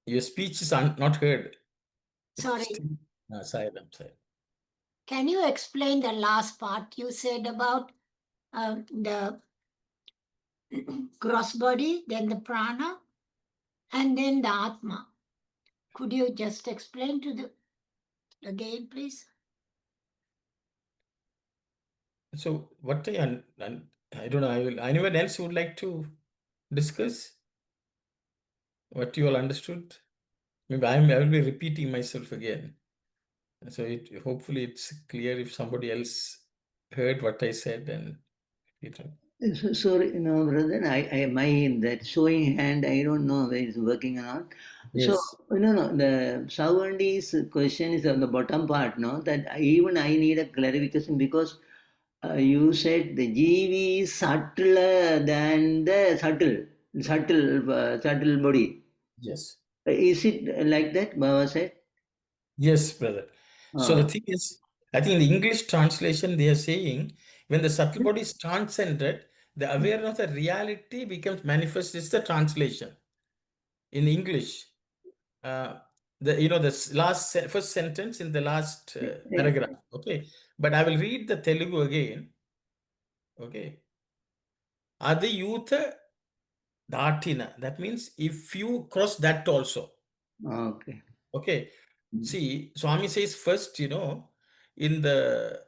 Your speech is not heard. Sorry. Silent. Can you explain the last part you said about the gross body, then the prana, and then the atma? Could you just explain again, please? So what I don't know. Anyone else would like to discuss what you all understood? Maybe I will be repeating myself again. So hopefully it's clear if somebody else heard what I said and Sorry, brother, that showing hand, I don't know whether it's working or not. Yes. So, the Savandi's question is on the bottom part, no? That even I need a clarification because you said the GV is subtler than the subtle body. Yes. Is it like that, Baba said? Yes, brother. So the thing is, I think in the English translation, they are saying when the subtle body is transcended, the awareness of the reality becomes manifest is the translation. In English, first sentence in the last paragraph. Okay. But I will read the Telugu again. Okay. Adi youth datina. That means if you cross that also. Okay. Okay. See, Swami says first, in the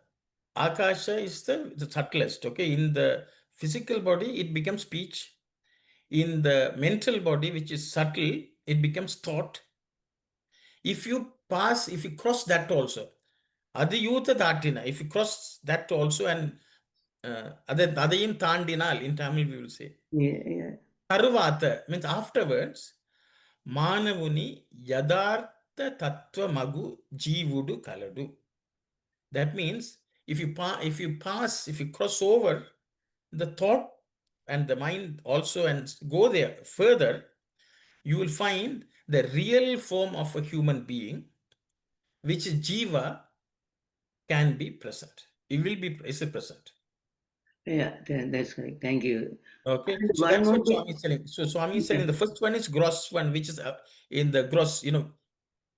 Akasha is the subtlest. Okay. In the physical body, it becomes speech. In the mental body, which is subtle, it becomes thought. If you cross that also, Adiyuta Datina, if you cross that also and Adayim Tandinal, in Tamil we will say. Yeah. Taruvata means afterwards, Manavuni Yadartha Tattva Magu Jivudu Kaladu. That means if you cross over the thought and the mind also and go there further, you will find the real form of a human being, which is Jiva, can be present. Is a present. Yeah, that's correct. Thank you. Okay, And so one that's more what thing. Swami is telling. So Swami is telling the first one is gross one, which is in the gross,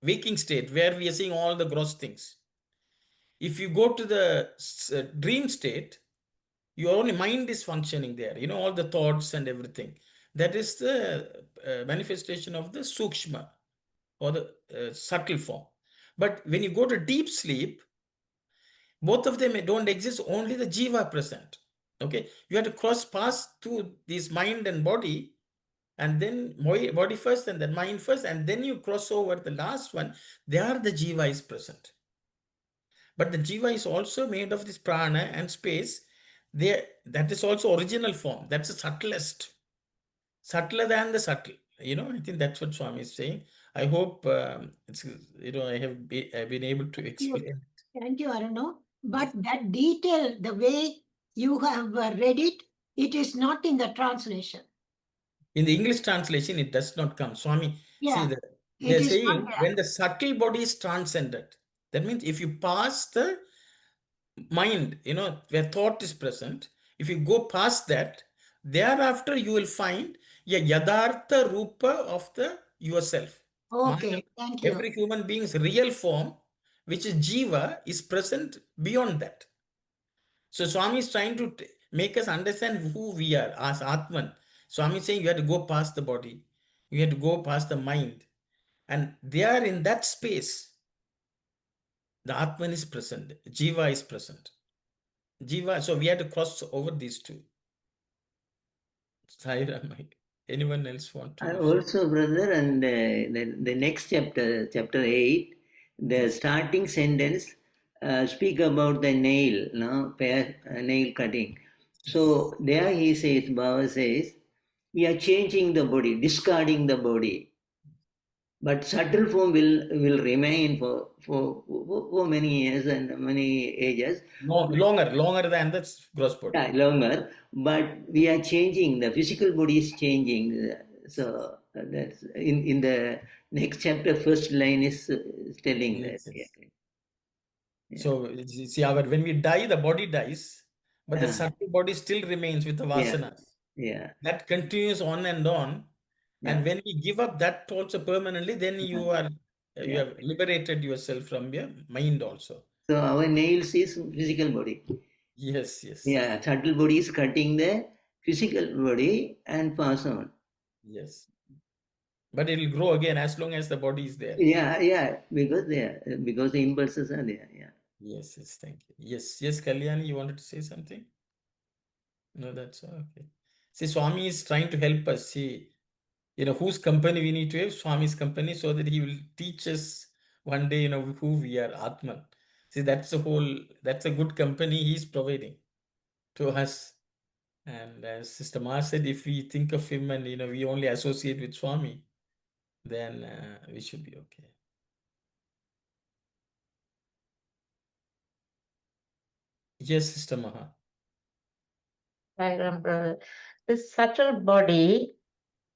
waking state where we are seeing all the gross things. If you go to the dream state, your own mind is functioning there, all the thoughts and everything. That is the manifestation of the sukshma or the subtle form. But when you go to deep sleep, both of them don't exist, only the jiva present. Okay, you have to pass through this mind and body, and then body first and then mind first, and then you cross over the last one. There the jiva is present. But the jiva is also made of this prana and space. That is also original form. That's the subtlest. Subtler than the subtle. I think that's what Swami is saying. I hope it's I have I've been able to explain. Thank you, Arano. But that detail, the way you have read it, it is not in the translation. In the English translation, it does not come. Swami, Yeah, see, it they're is not saying there. when the subtle body is transcended, that means if you pass the mind, where thought is present, if you go past that, thereafter you will find a yadartha rupa of the yourself. Okay, thank you. Every human being's real form, which is jiva, is present beyond that. So Swami is trying to make us understand who we are as Atman. Swami is saying you have to go past the body. You have to go past the mind. And there in that space, the Atman is present. Jiva is present. Jiva, so we have to cross over these two. Anyone else want to? Also, brother, and the next chapter 8, the starting sentence, speak about the nail, no, nail cutting. So there he says, Baba says, we are changing the body, discarding the body. But subtle form will remain for many years and many ages. Longer than the gross body. Yeah, longer, but we are changing. The physical body is changing. So that's in the next chapter. First line is telling that. Yes, yes. Yeah. So see, when we die, the body dies, but the subtle body still remains with the vasanas. Yeah. That continues on and on. And when we give up that also permanently, then you are you have liberated yourself from your mind also. So our nails is physical body. Yes, yes. Yeah, subtle body is cutting the physical body and pass on. Yes. But it will grow again as long as the body is there. Yeah, because the impulses are there. Yeah. Yes, yes, thank you. Yes, Kalyani, you wanted to say something? No, that's okay. See, Swami is trying to help us see, whose company we need to have, Swami's company, so that he will teach us one day, who we are, Atman. See, that's a good company he's providing to us. And as Sister Ma said, if we think of him and, we only associate with Swami, then we should be okay. Yes, Sister Maha. This subtle body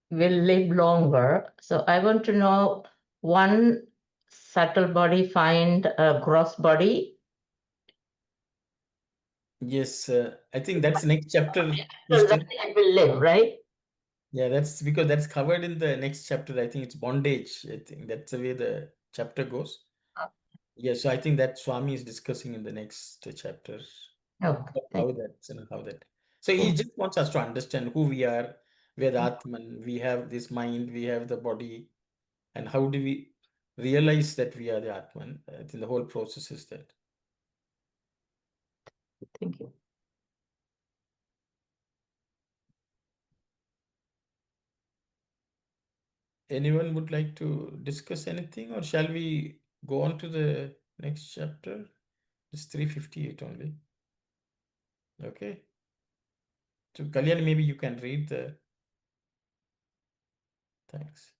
will live longer. So I want to know, one subtle body find a gross body? Yes, I think that's next chapter. So that it will live, right? Yeah, that's because that's covered in the next chapter. I think it's bondage. I think that's the way the chapter goes. Yeah, so I think that Swami is discussing in the next chapter how that. So he just wants us to understand who we are. We are the Atman. We have this mind. We have the body, and how do we realize that we are the Atman? I think the whole process is that. Thank you. Anyone would like to discuss anything, or shall we go on to the next chapter? It's 358 only. Okay. So Kalyan, maybe you can read the. Thanks.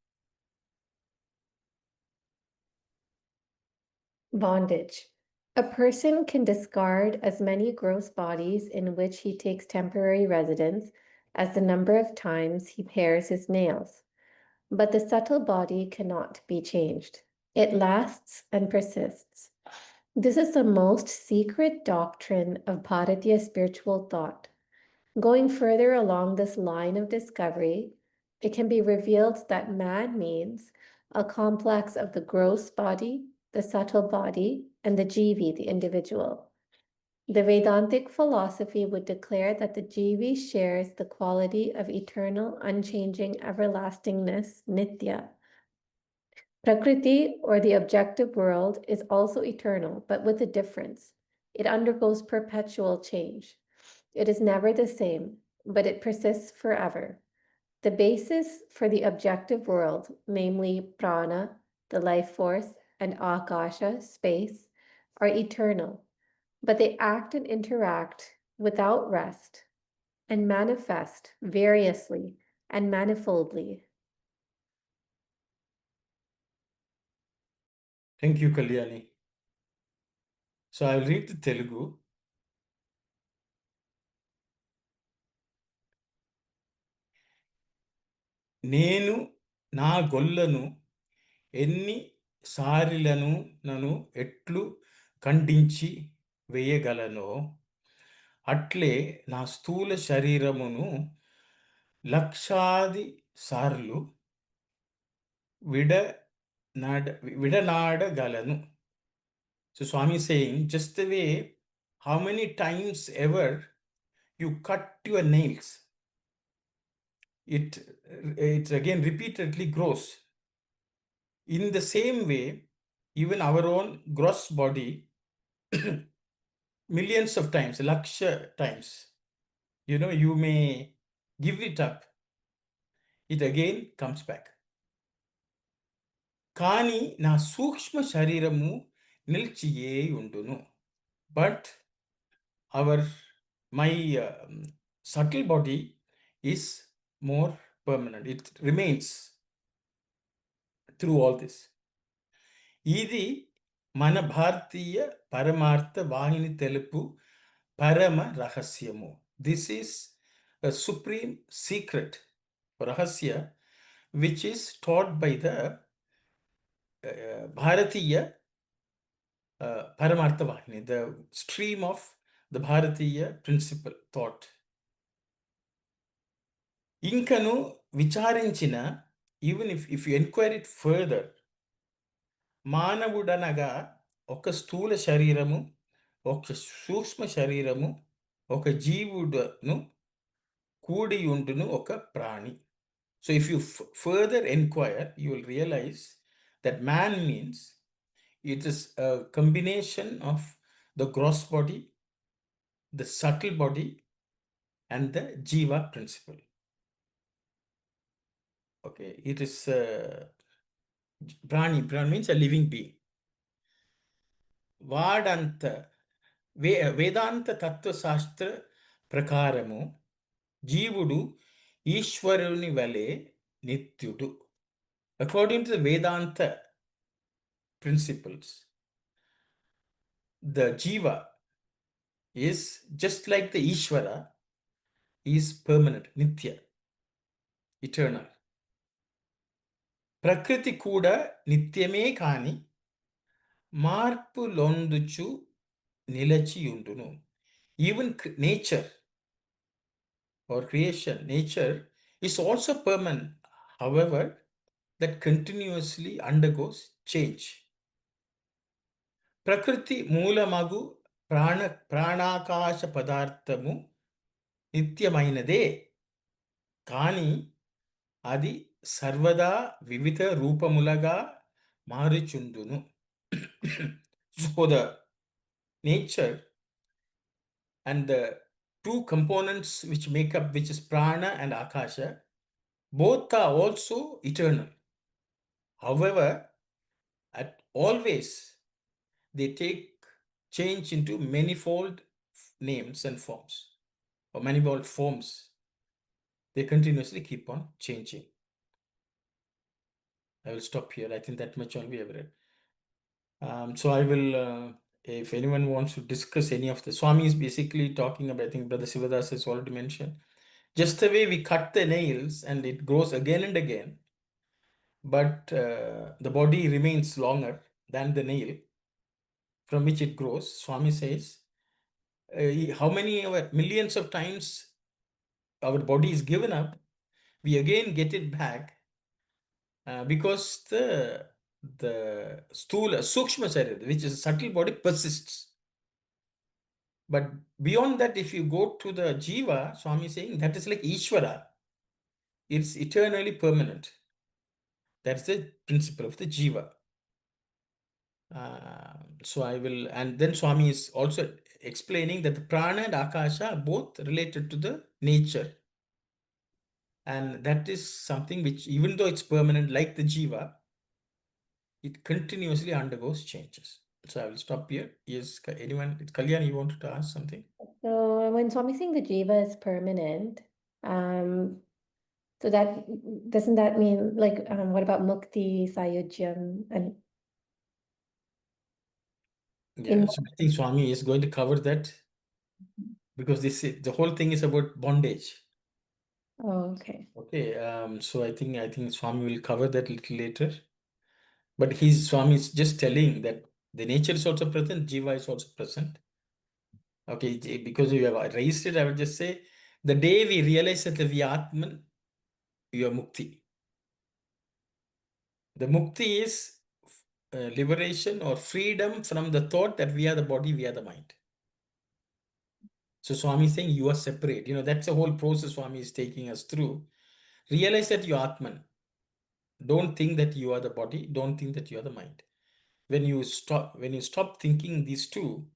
Bondage. A person can discard as many gross bodies in which he takes temporary residence as the number of times he pares his nails. But the subtle body cannot be changed. It lasts and persists. This is the most secret doctrine of Bharatiya spiritual thought. Going further along this line of discovery, it can be revealed that man means a complex of the gross body, the subtle body, and the jivi, the individual. The Vedantic philosophy would declare that the jivi shares the quality of eternal, unchanging everlastingness, nitya. Prakriti, or the objective world, is also eternal, but with a difference. It undergoes perpetual change. It is never the same, but it persists forever. The basis for the objective world, namely prana, the life force, and akasha, space, are eternal, but they act and interact without rest and manifest variously and manifoldly. Thank you, Kalyani. So I'll read the Telugu. నేను నా గొల్లను ఎన్ని సారిలను నను ఎట్లు ఖండించి వేయగలనో అట్లే నా స్థూల శరీరమును లక్షాది సార్లు విడనాడగలను. So Swami is saying, just the way how many times ever you cut your nails, it again repeatedly grows. In the same way, even our own gross body, millions of times, laksha times, you may give it up, it again comes back. Kani na sukshma shariramu nilchiye unduno. But my subtle body is more permanent. It remains through all this. ఇది మన భారతీయ పరమార్థ వాహిని తెలుపు పరమ రహస్యము. This is a supreme secret, rahasya, which is taught by the Bharatiya Paramartha Vahini, the stream of the Bharatiya principle thought. Inkanu vicharinchina, even if you inquire it further, మానవుడనగా ఒక స్థూల శరీరము, ఒక సూక్ష్మ శరీరము, ఒక జీవుడును కూడి ఉండును ఒక ప్రాణి. So if you further inquire, you will realize that man means it is a combination of the gross body, the subtle body, and the jiva principle. Okay, it is prani. Prani means a living being. వాడంత వేదాంత తత్వశాస్త్ర ప్రకారము జీవుడు ఈశ్వరుని వలె నిత్యుడు. According to the Vedanta principles, the jiva is just like the Ishvara, is permanent, nitya, eternal. ప్రకృతి కూడా నిత్యమే కాని మార్పు లొందుచు నిలచియుండును. Even nature or creation, nature is also permanent, however, that continuously undergoes change. ప్రకృతి మూలమగు ప్రాణాకాశ పదార్థము నిత్యమైనదే, కానీ అది సర్వదా వివిధ రూపములుగా మారుచుండును. So the nature and the two components which make up, which is prana and akasha, both are also eternal. However, always they take change into manifold names and forms, or manifold forms. They continuously keep on changing. I will stop here. I think that much only we have read. So I will, if anyone wants to discuss any of the, Swami is basically talking about, I think Brother Sivadas has already mentioned, just the way we cut the nails and it grows again and again, but the body remains longer than the nail from which it grows. Swami says, how many millions of times our body is given up, we again get it back because the stula, sukshma sarira, which is a subtle body, persists. But beyond that, if you go to the jiva, Swami is saying that is like Ishvara. It's eternally permanent. That's the principle of the jiva. So I will, and then Swami is also explaining that the prana and akasha are both related to the nature. And that is something which, even though it's permanent like the jiva, it continuously undergoes changes. So I will stop here. Yes, anyone, Kalyan, you wanted to ask something? So when Swami saying the jiva is permanent, so that doesn't that mean like what about mukti, sayujyam, and Yeah, so I think Swami is going to cover that because the whole thing is about bondage. oh, okay. Okay, so I think Swami will cover that a little later. But Swami is just telling that the nature is also present, jiva is also present. Okay, because you have raised it, I will just say, the day we realize that we are Atman, you are mukti. The mukti is liberation or freedom from the thought that we are the body, we are the mind. So Swami is saying you are separate. That's the whole process Swami is taking us through. Realize that you are Atman. Don't think that you are the body. Don't think that you are the mind. When you stop thinking these two,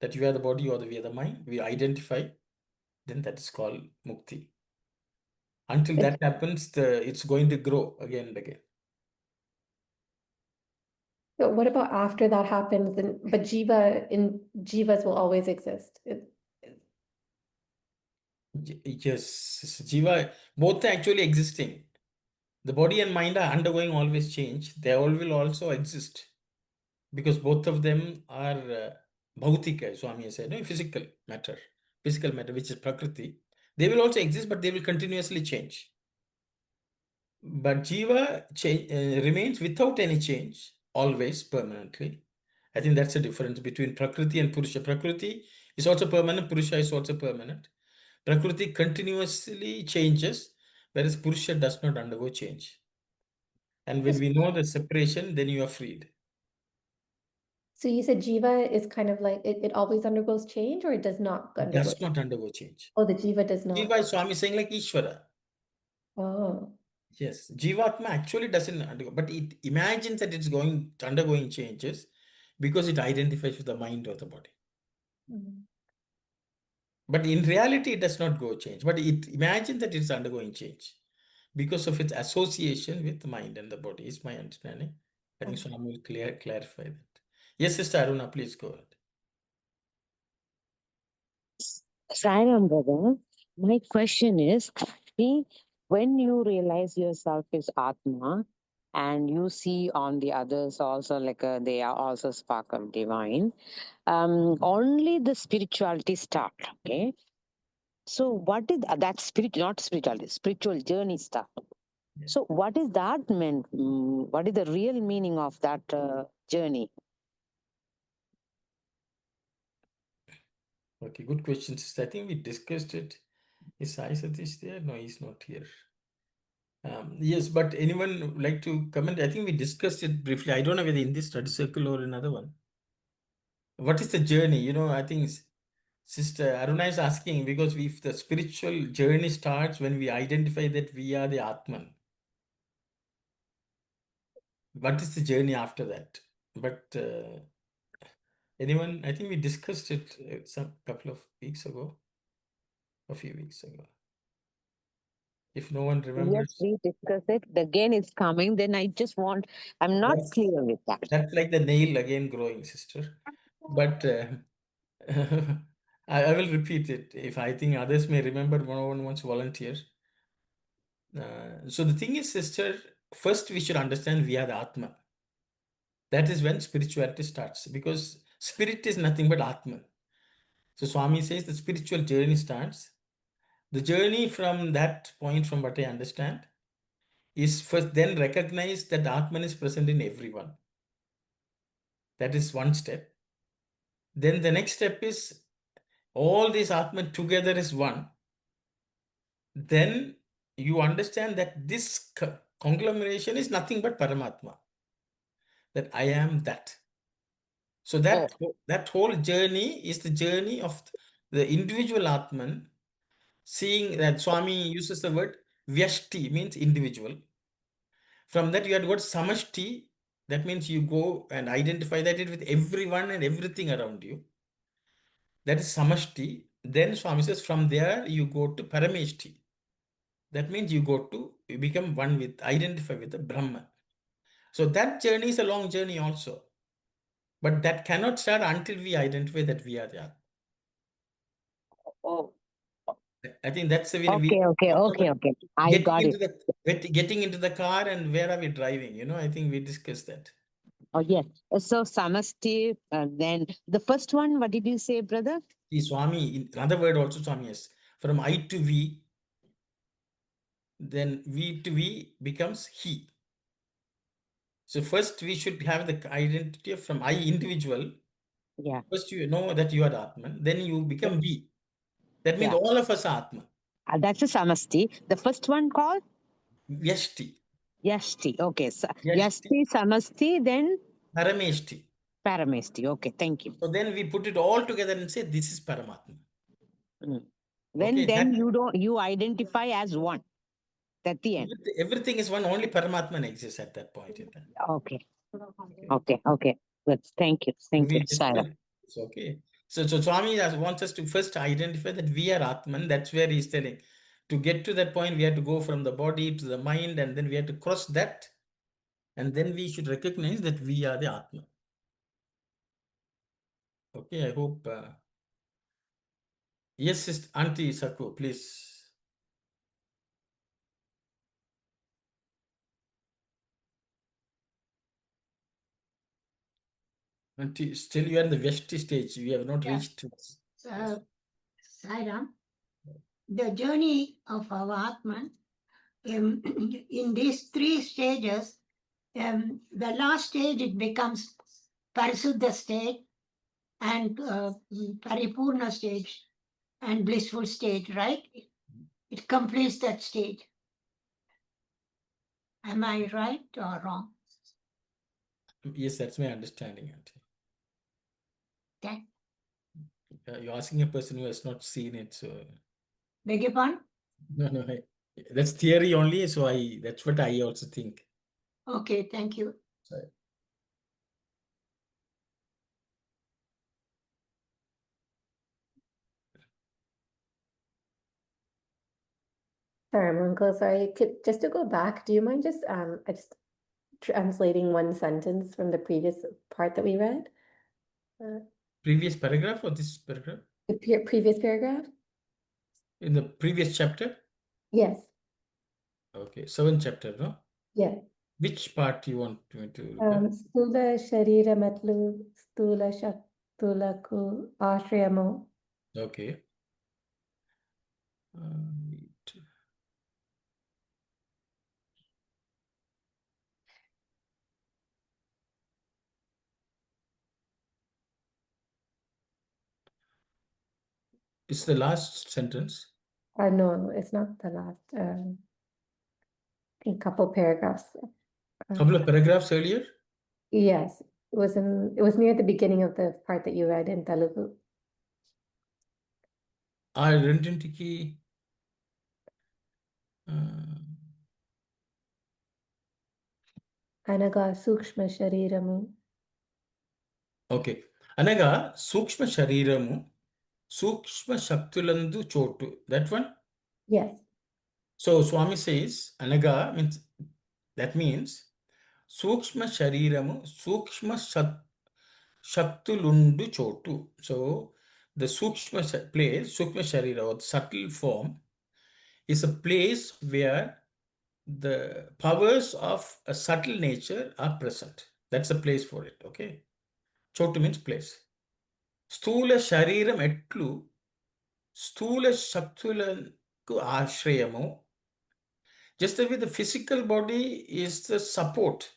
that you are the body or we are the mind, we identify, then that is called mukti. Until that happens, it's going to grow again and again. But what about after that happens? Then, but jivas will always exist. Yes, Jiva, both are actually existing. The body and mind are undergoing always change. They all will also exist because both of them are bhautika, Swami said, no, physical matter, which is Prakriti. They will also exist, but they will continuously change. But Jiva remains without any change, always, permanently. I think that's the difference between Prakriti and Purusha. Prakriti is also permanent, Purusha is also permanent. Prakriti continuously changes, whereas Purusha does not undergo change. And when we know the separation, then you are freed. So you said jiva is kind of like it always undergoes change, or it does not It undergo? does not undergo change. Oh, the jiva does not. Jiva is Swami saying like Ishvara. Oh. Yes, Jivatma actually doesn't undergo, but it imagines that it's undergoing changes because it identifies with the mind of the body. Mm. But in reality, it does not go change, but it imagines that it's undergoing change because of its association with the mind and the body, is my understanding. I think Okay. Swami will clarify that. Yes, Sister Aruna, please go ahead. Sairam, brother, my question is, see, when you realize yourself is Atma and you see on the others also like they are also spark of divine, only the spirituality start, okay? So what is that not spirituality, spiritual journey start. So what is that meant? What is the real meaning of that journey? Okay, good question, Sister. I think we discussed it. Is Sai Satish there? No, he's not here. Yes, but anyone would like to comment? I think we discussed it briefly. I don't know whether in this study circle or another one. What is the journey? You know, I think Sister Aruna is asking because if the spiritual journey starts when we identify that we are the Atman, what is the journey after that? But anyone, I think we discussed it some couple of weeks ago, a few weeks ago. If no one Yes, remembers, we discuss it. Again, it's coming. Then I'm not that's, clear with that. that's like the nail again growing, sister. But I will repeat it. If I think others may remember, one wants to volunteer. So the thing is, sister, first we should understand we are the Atman. That is when spirituality starts because spirit is nothing but Atman. So Swami says the spiritual journey starts. The journey from that point, from what I understand, is first then recognize that Atman is present in everyone. That is one step. Then the next step is all these Atman together is one. Then you understand that this conglomeration is nothing but Paramatma. That I am that. So that whole journey is the journey of the individual Atman, seeing that Swami uses the word Vyashti, means individual. From that you have got Samashti, that means you go and identify that it with everyone and everything around you. That is Samashti. Then Swami says from there you go to Parameshti. That means you become one with, identify with the Brahman. So that journey is a long journey also. But that cannot start until we identify that we are the Atma. Oh, I think that's the way okay. I got it. Getting into the car and where are we driving? You know, I think we discussed that. Oh, yes. So Samasti, then the first one, what did you say, brother? See, Swami, in another word also Swami is from I to we, then we to we becomes he. So first we should have the identity from I individual. Yeah. First you know that you are Atman, then you become we. That means Yeah. all of us are Atman. That's a Samasti. The first one called? Vyashti. Yashti. Okay. So, Vyashti. Yashti, Samasti, then Parameshti. Paramesti. Okay, thank you. So then we put it all together and say this is Paramatma. Then Okay, that you identify as one. At the end. everything is one, only Paramatman exists at that point in time. Okay. Good. Thank you. Sarah. It's okay. So Swami wants us to first identify that we are Atman. That's where he's telling. To get to that point, we have to go from the body to the mind, and then we have to cross that And then we should recognize that we are the Atma. Okay, I hope. Yes, Sister Auntie Saku, please. Auntie, still you are in the Veshti stage. We have not Yeah. reached. Yes. Sairam, the journey of our Atman, in these three stages, the last stage it becomes Parisuddha stage and Paripurna stage and blissful stage, right? It completes that stage. Am I right or wrong? Yes, that's my understanding, Auntie. Okay. You're asking a person who has not seen it, so Beg your pardon? no, that's theory only. So that's what I also think. Okay, thank you. Sorry. Sorry, Uncle, sorry. Just to go back, do you mind just translating one sentence from the previous part that we read? Previous paragraph or this paragraph? The previous paragraph? In the previous chapter? Yes. Okay, 7th chapter, no? Yeah. Which part you want me to look at? Stula Sharira Metlu Stula Shaktulaku Ashrayamo. Okay. Right. It's the last sentence. No, it's not the last. A couple paragraphs. Couple of paragraphs earlier. Yes, it was near the beginning of the part that you read in Telugu. Our identity. Anaga Sukshma Shariramu. Okay. Anaga Sukshma Shariramu Sukshma Shaktulandu Chotu. That one? Yes. So Swami says Anaga means that means Sukshma Shariramu Sukshma Shaktulundu Chotu. So the Sukshma place, Sukshma Sharira or subtle form is a place where the powers of a subtle nature are present. That's a place for it, okay? Chotu means place. Stula Shariram Etlu Stula Shaktulanku Ashrayamo. Just the way the physical body is the support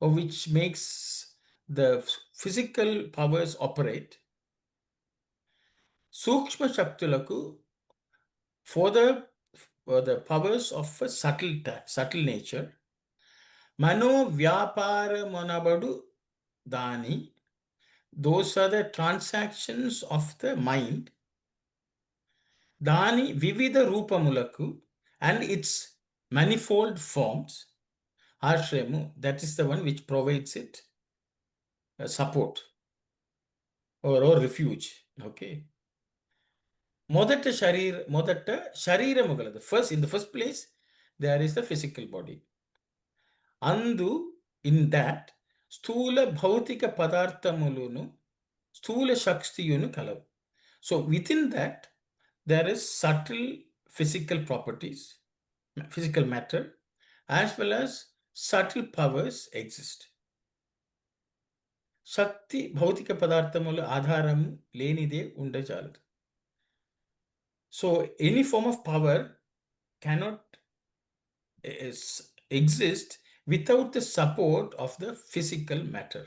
of which makes the physical powers operate. Sukshma Shaktulaku for the powers of a subtle nature. Mano Vyapara Manabadu Dani. Those are the transactions of the mind. Dani Vivida Rupamulaku and its manifold forms. Ashremu, that is the one which provides it support or refuge. Okay. Modatta Shariramugaladu. First, in the first place, there is the physical body. Andu, in that, Stula Bhautika Padarthamulunu, Stula Shakstiyunu Kalavu. So within that, there is subtle physical properties, physical matter, as well as subtle powers exist. Shakti Bhautika Padarthamulu Adharam Lenide Undachaladu. So any form of power cannot exist without the support of the physical matter.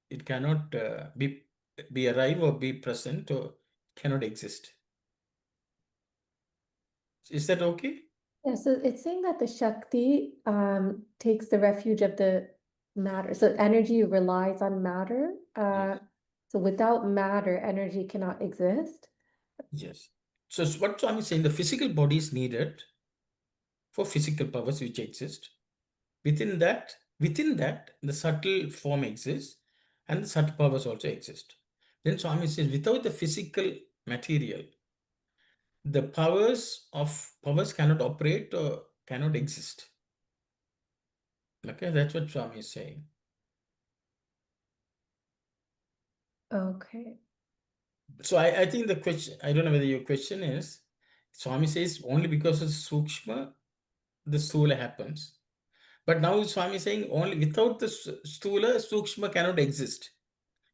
It cannot be alive or be present or cannot exist. Is that okay? Yeah, so it's saying that the Shakti takes the refuge of the matter. So energy relies on matter. Yes. So without matter, energy cannot exist. Yes. So what Swami is saying, the physical body is needed for physical powers which exist. Within that, the subtle form exists and the subtle powers also exist. Then Swami says, without the physical material, the powers cannot operate or cannot exist. Okay, that's what Swami is saying. Okay. So I think the question, I don't know whether your question is, Swami says only because of Sukshma, the Stula happens. But now Swami is saying only without the Stula, Sukshma cannot exist,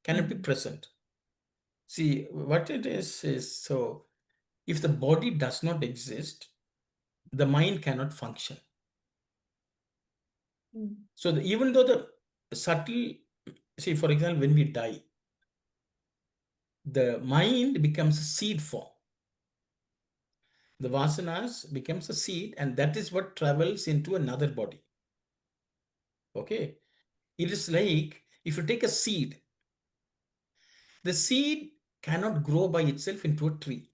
cannot be present. See, what it is so if the body does not exist, the mind cannot function. So even though the subtle, see, for example, when we die, the mind becomes a seed form. The vasanas becomes a seed, and that is what travels into another body. Okay. It is like if you take a seed, the seed cannot grow by itself into a tree.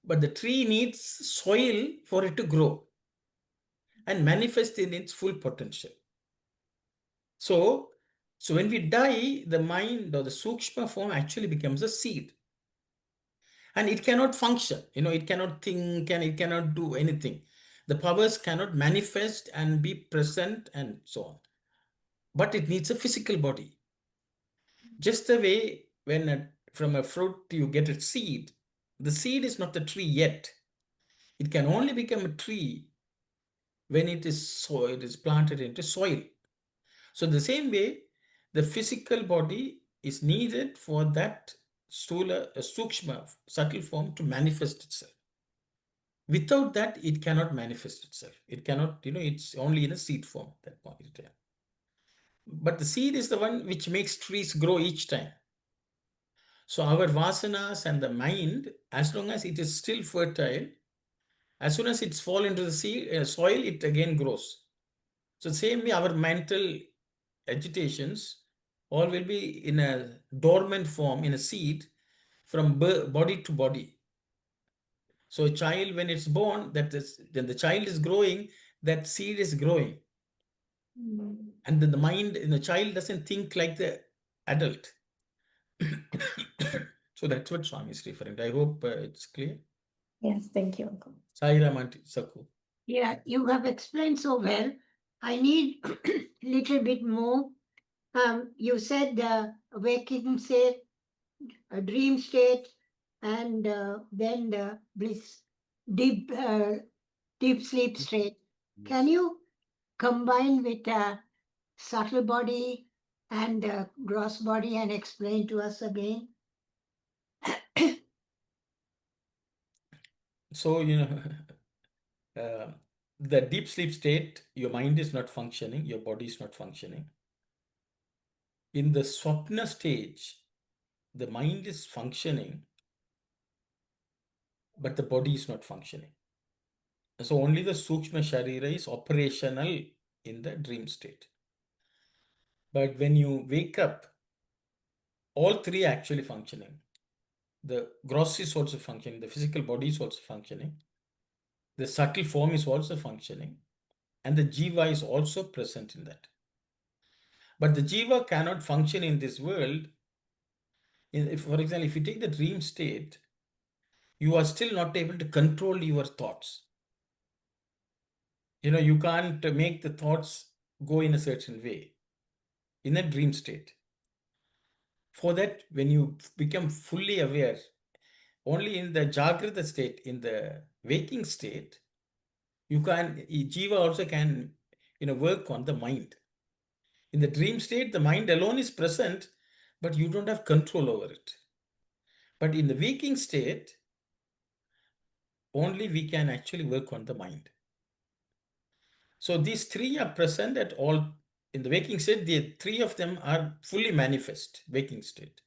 But the tree needs soil for it to grow and manifest in its full potential. So when we die, the mind or the sukshma form actually becomes a seed. And it cannot function, it cannot think and it cannot do anything. The powers cannot manifest and be present and so on. But it needs a physical body. Just the way when from a fruit you get a seed, the seed is not the tree yet. It can only become a tree when it is planted into soil. So the same way, the physical body is needed for that stula, sukshma, subtle form to manifest itself. Without that, it cannot manifest itself. It cannot, it's only in a seed form at that point in time. But the seed is the one which makes trees grow each time. So our vasanas and the mind, as long as it is still fertile, as soon as it's fall into the soil, it again grows. So same way, our mental agitations all will be in a dormant form, in a seed, from body to body. So a child, when it's born, then the child is growing, that seed is growing. And then the mind in the child doesn't think like the adult. So that's what Swami is referring to. I hope it's clear. Yes, thank you, Uncle. Sai Ramanti Saku. Yeah, you have explained so well. I need little bit more. You said waking state, a dream state, and then the bliss, deep, deep sleep state. Can you combine with subtle body and gross body and explain to us again? So, the deep sleep state, your mind is not functioning, your body is not functioning. In the swapna stage, the mind is functioning, but the body is not functioning. So only the Sukshma Sharira is operational in the dream state. But when you wake up, all three are actually functioning. The gross is also functioning, the physical body is also functioning, the subtle form is also functioning, and the jiva is also present in that. But the jiva cannot function in this world. For example, if you take the dream state, you are still not able to control your thoughts. You can't make the thoughts go in a certain way in a dream state. For that, when you become fully aware, only in the Jagrata state, in the waking state, Jiva also can, work on the mind. In the dream state, the mind alone is present, but you don't have control over it. But in the waking state, only we can actually work on the mind. So these three are present at all. In the waking state, the three of them are fully manifest, waking state.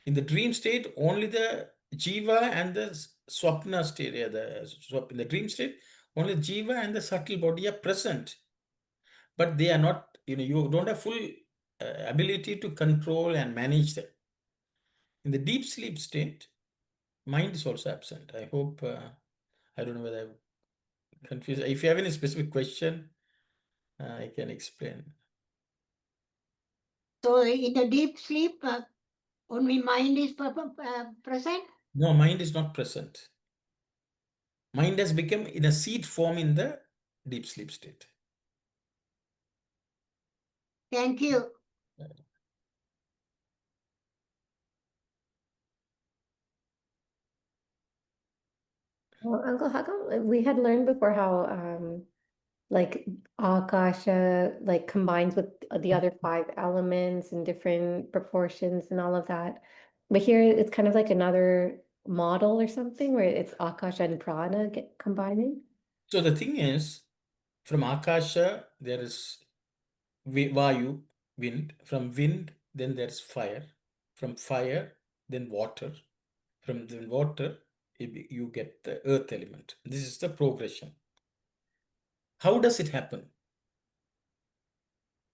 In the dream state, only the jiva and the swapna state, in the dream state, only jiva and the subtle body are present. But they are not, you don't have full ability to control and manage them. In the deep sleep state, mind is also absent. I hope, I don't know whether I'm confused. If you have any specific question, I can explain. So in the deep sleep, only mind is present? No, mind is not present. Mind has become in a seed form in the deep sleep state. Thank you. Well, Uncle, how come we had learned before how like Akasha like combines with the other five elements in different proportions and all of that. But here it's kind of like another model or something where it's Akasha and Prana get combining. So the thing is, from Akasha, there is Vayu, wind. From wind, then there's fire. From fire, then water. From the water, you get the earth element. This is the progression. How does it happen?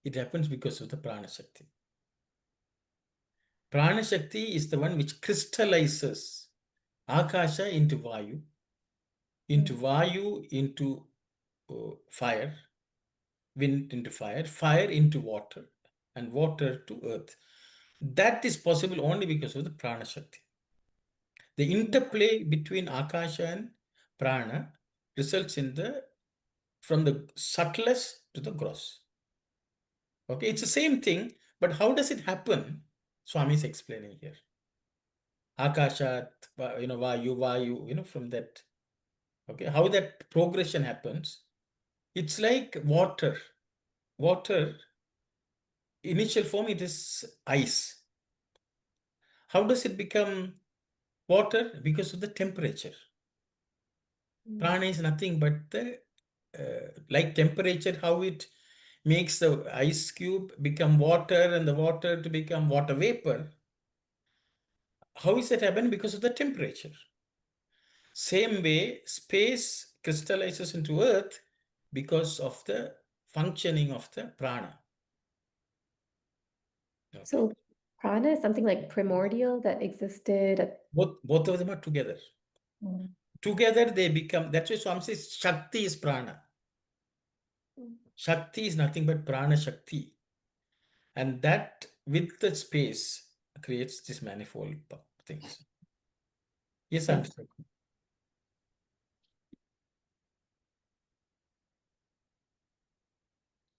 It happens because of the Prana Shakti. Prana Shakti is the one which crystallizes Akasha into Vayu, into fire, wind into fire, fire into water, and water to earth. That is possible only because of the Prana Shakti. The interplay between Akasha and Prana results in from the subtlest to the gross. Okay, it's the same thing, but how does it happen? Swami is explaining here. Akashat, Vayu, from that. Okay, how that progression happens. It's like water. Water, initial form, it is ice. How does it become water? Because of the temperature. Prana is nothing but the like temperature, how it makes the ice cube become water and the water to become water vapor. How is that happen? Because of the temperature. Same way, space crystallizes into earth because of the functioning of the prana. Okay. So Prana is something like primordial that existed at Both of them are together. Together they become, that's why Swami says Shakti is prana. Shakti is nothing but prana Shakti. And that with the space creates this manifold things. Yes, I understand.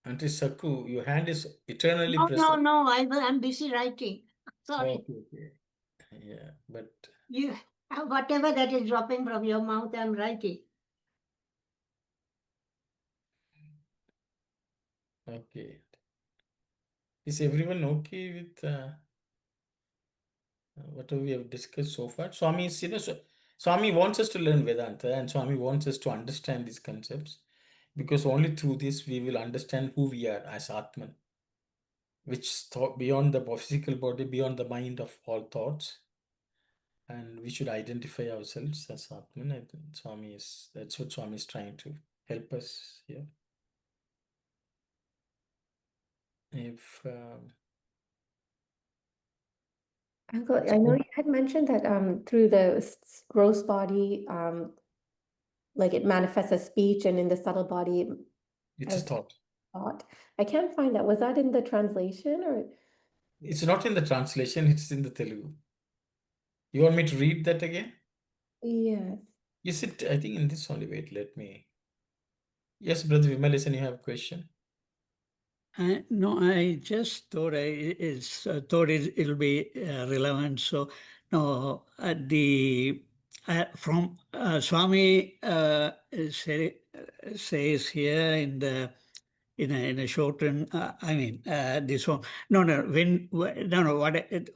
Auntie Saku, your hand is eternally present. No, I'm busy writing. Sorry. Okay. Yeah, but You whatever that is dropping from your mouth, I'm writing. okay. Is everyone okay with whatever we have discussed so far? Swami is, Swami wants us to learn Vedanta and Swami wants us to understand these concepts because only through this we will understand who we are as Atman, which is beyond the physical body, beyond the mind of all thoughts. And we should identify ourselves as Atman. I think that's what Swami is trying to help us here. If Uncle, I know you had mentioned that through the gross body, like it manifests as speech, and in the subtle body it's a as thought. thought. I can't find that. Was that in the translation or? It's not in the translation, it's in the Telugu. You want me to read that again? Yes. Is it, I think in this only, wait, let me. Yes, Brother Vimalesan, you have a question? No, I just thought it'll be relevant. So, no, from Swami says here in a shortened, this one. No,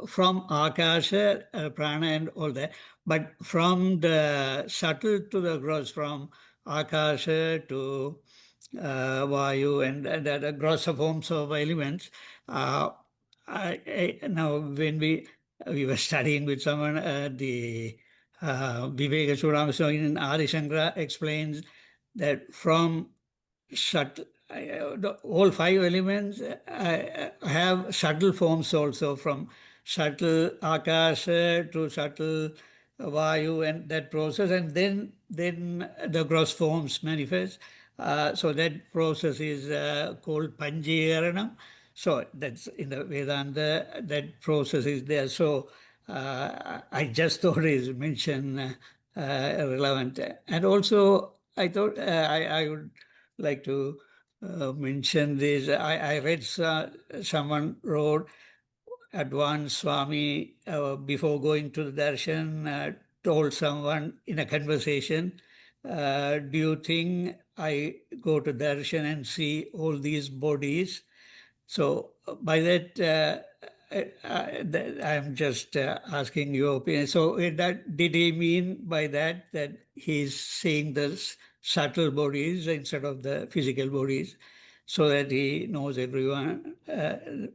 from Akasha, Prana and all that, but from the subtle to the gross, from Akasha to Vayu and the grosser forms of elements. Now, when we were studying with someone, the Viveka Chudam, so in Adi Shankara explains that from all five elements have subtle forms also, from subtle Akasha to subtle Vayu and that process, and then the gross forms manifest. So that process is called Panjigaranam. So that's in the Vedanta, that process is there. So I just thought is mentioned relevant. And also I thought I would like to mention this. I read someone wrote, Advanced Swami, before going to the darshan, told someone in a conversation, do you think I go to darshan and see all these bodies? So by that, I'm just asking your opinion. So that did he mean by that he's seeing the subtle bodies instead of the physical bodies, so that he knows everyone and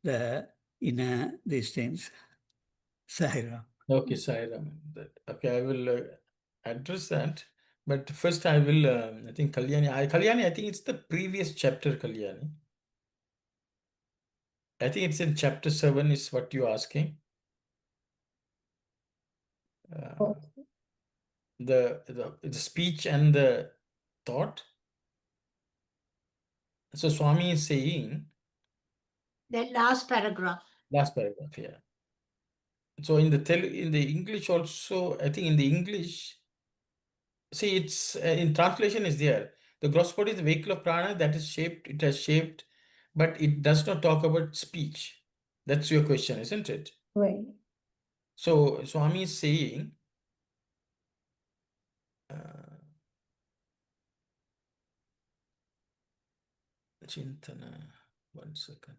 the inner these things. Sahira. Okay, Sairam. Okay, I will address that. But first, I will. I think Kalyani. Kalyani, I think it's the previous chapter, Kalyani. I think it's in chapter 7 is what you're asking. The speech and the thought. So Swami is saying, That last paragraph. last paragraph, yeah. So in the English also, I think in the English, see, it's in translation is there. The gross body is the vehicle of prana that is shaped. It has shaped, but it does not talk about speech. That's your question, isn't it? Right. So Swami is saying, Chintana, 1 second.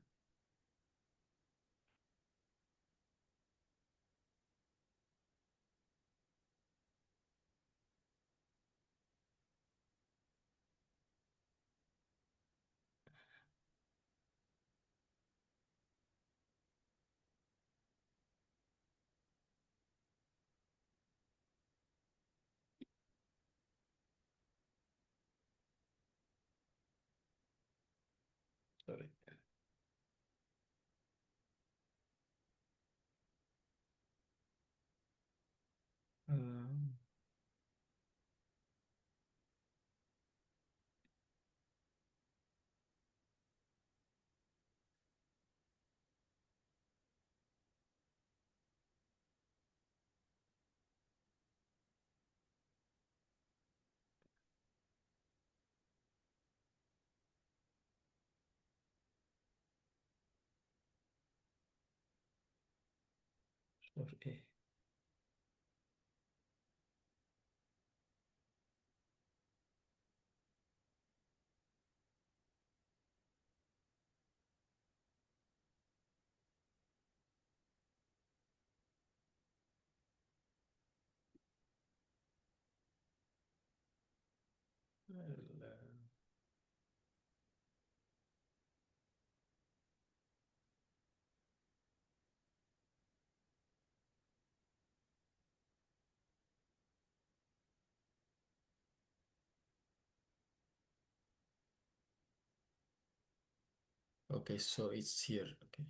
Sorry. Okay. Well, okay, so it's here. Okay.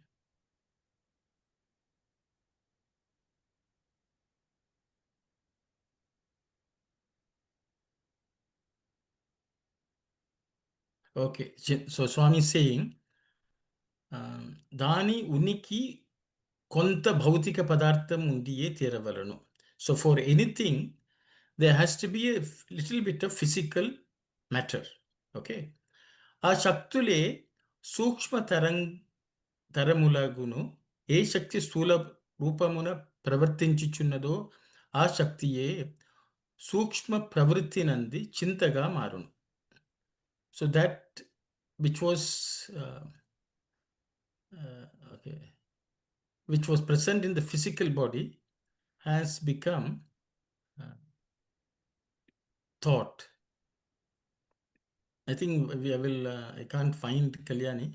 Okay. So Swami is saying, Dani uniki konta bhautika padartham undiye teravalanu. So for anything, there has to be a little bit of physical matter. Okay. ఆ శక్తులే సూక్ష్మ తరములగును ఏ శక్తి స్థూల రూపమున ప్రవర్తించుచున్నదో ఆ శక్తియే సూక్ష్మ ప్రవృత్తి Nandi చింతగా మారును. So that which was which was present in the physical body has become thought. I think I can't find Kalyani.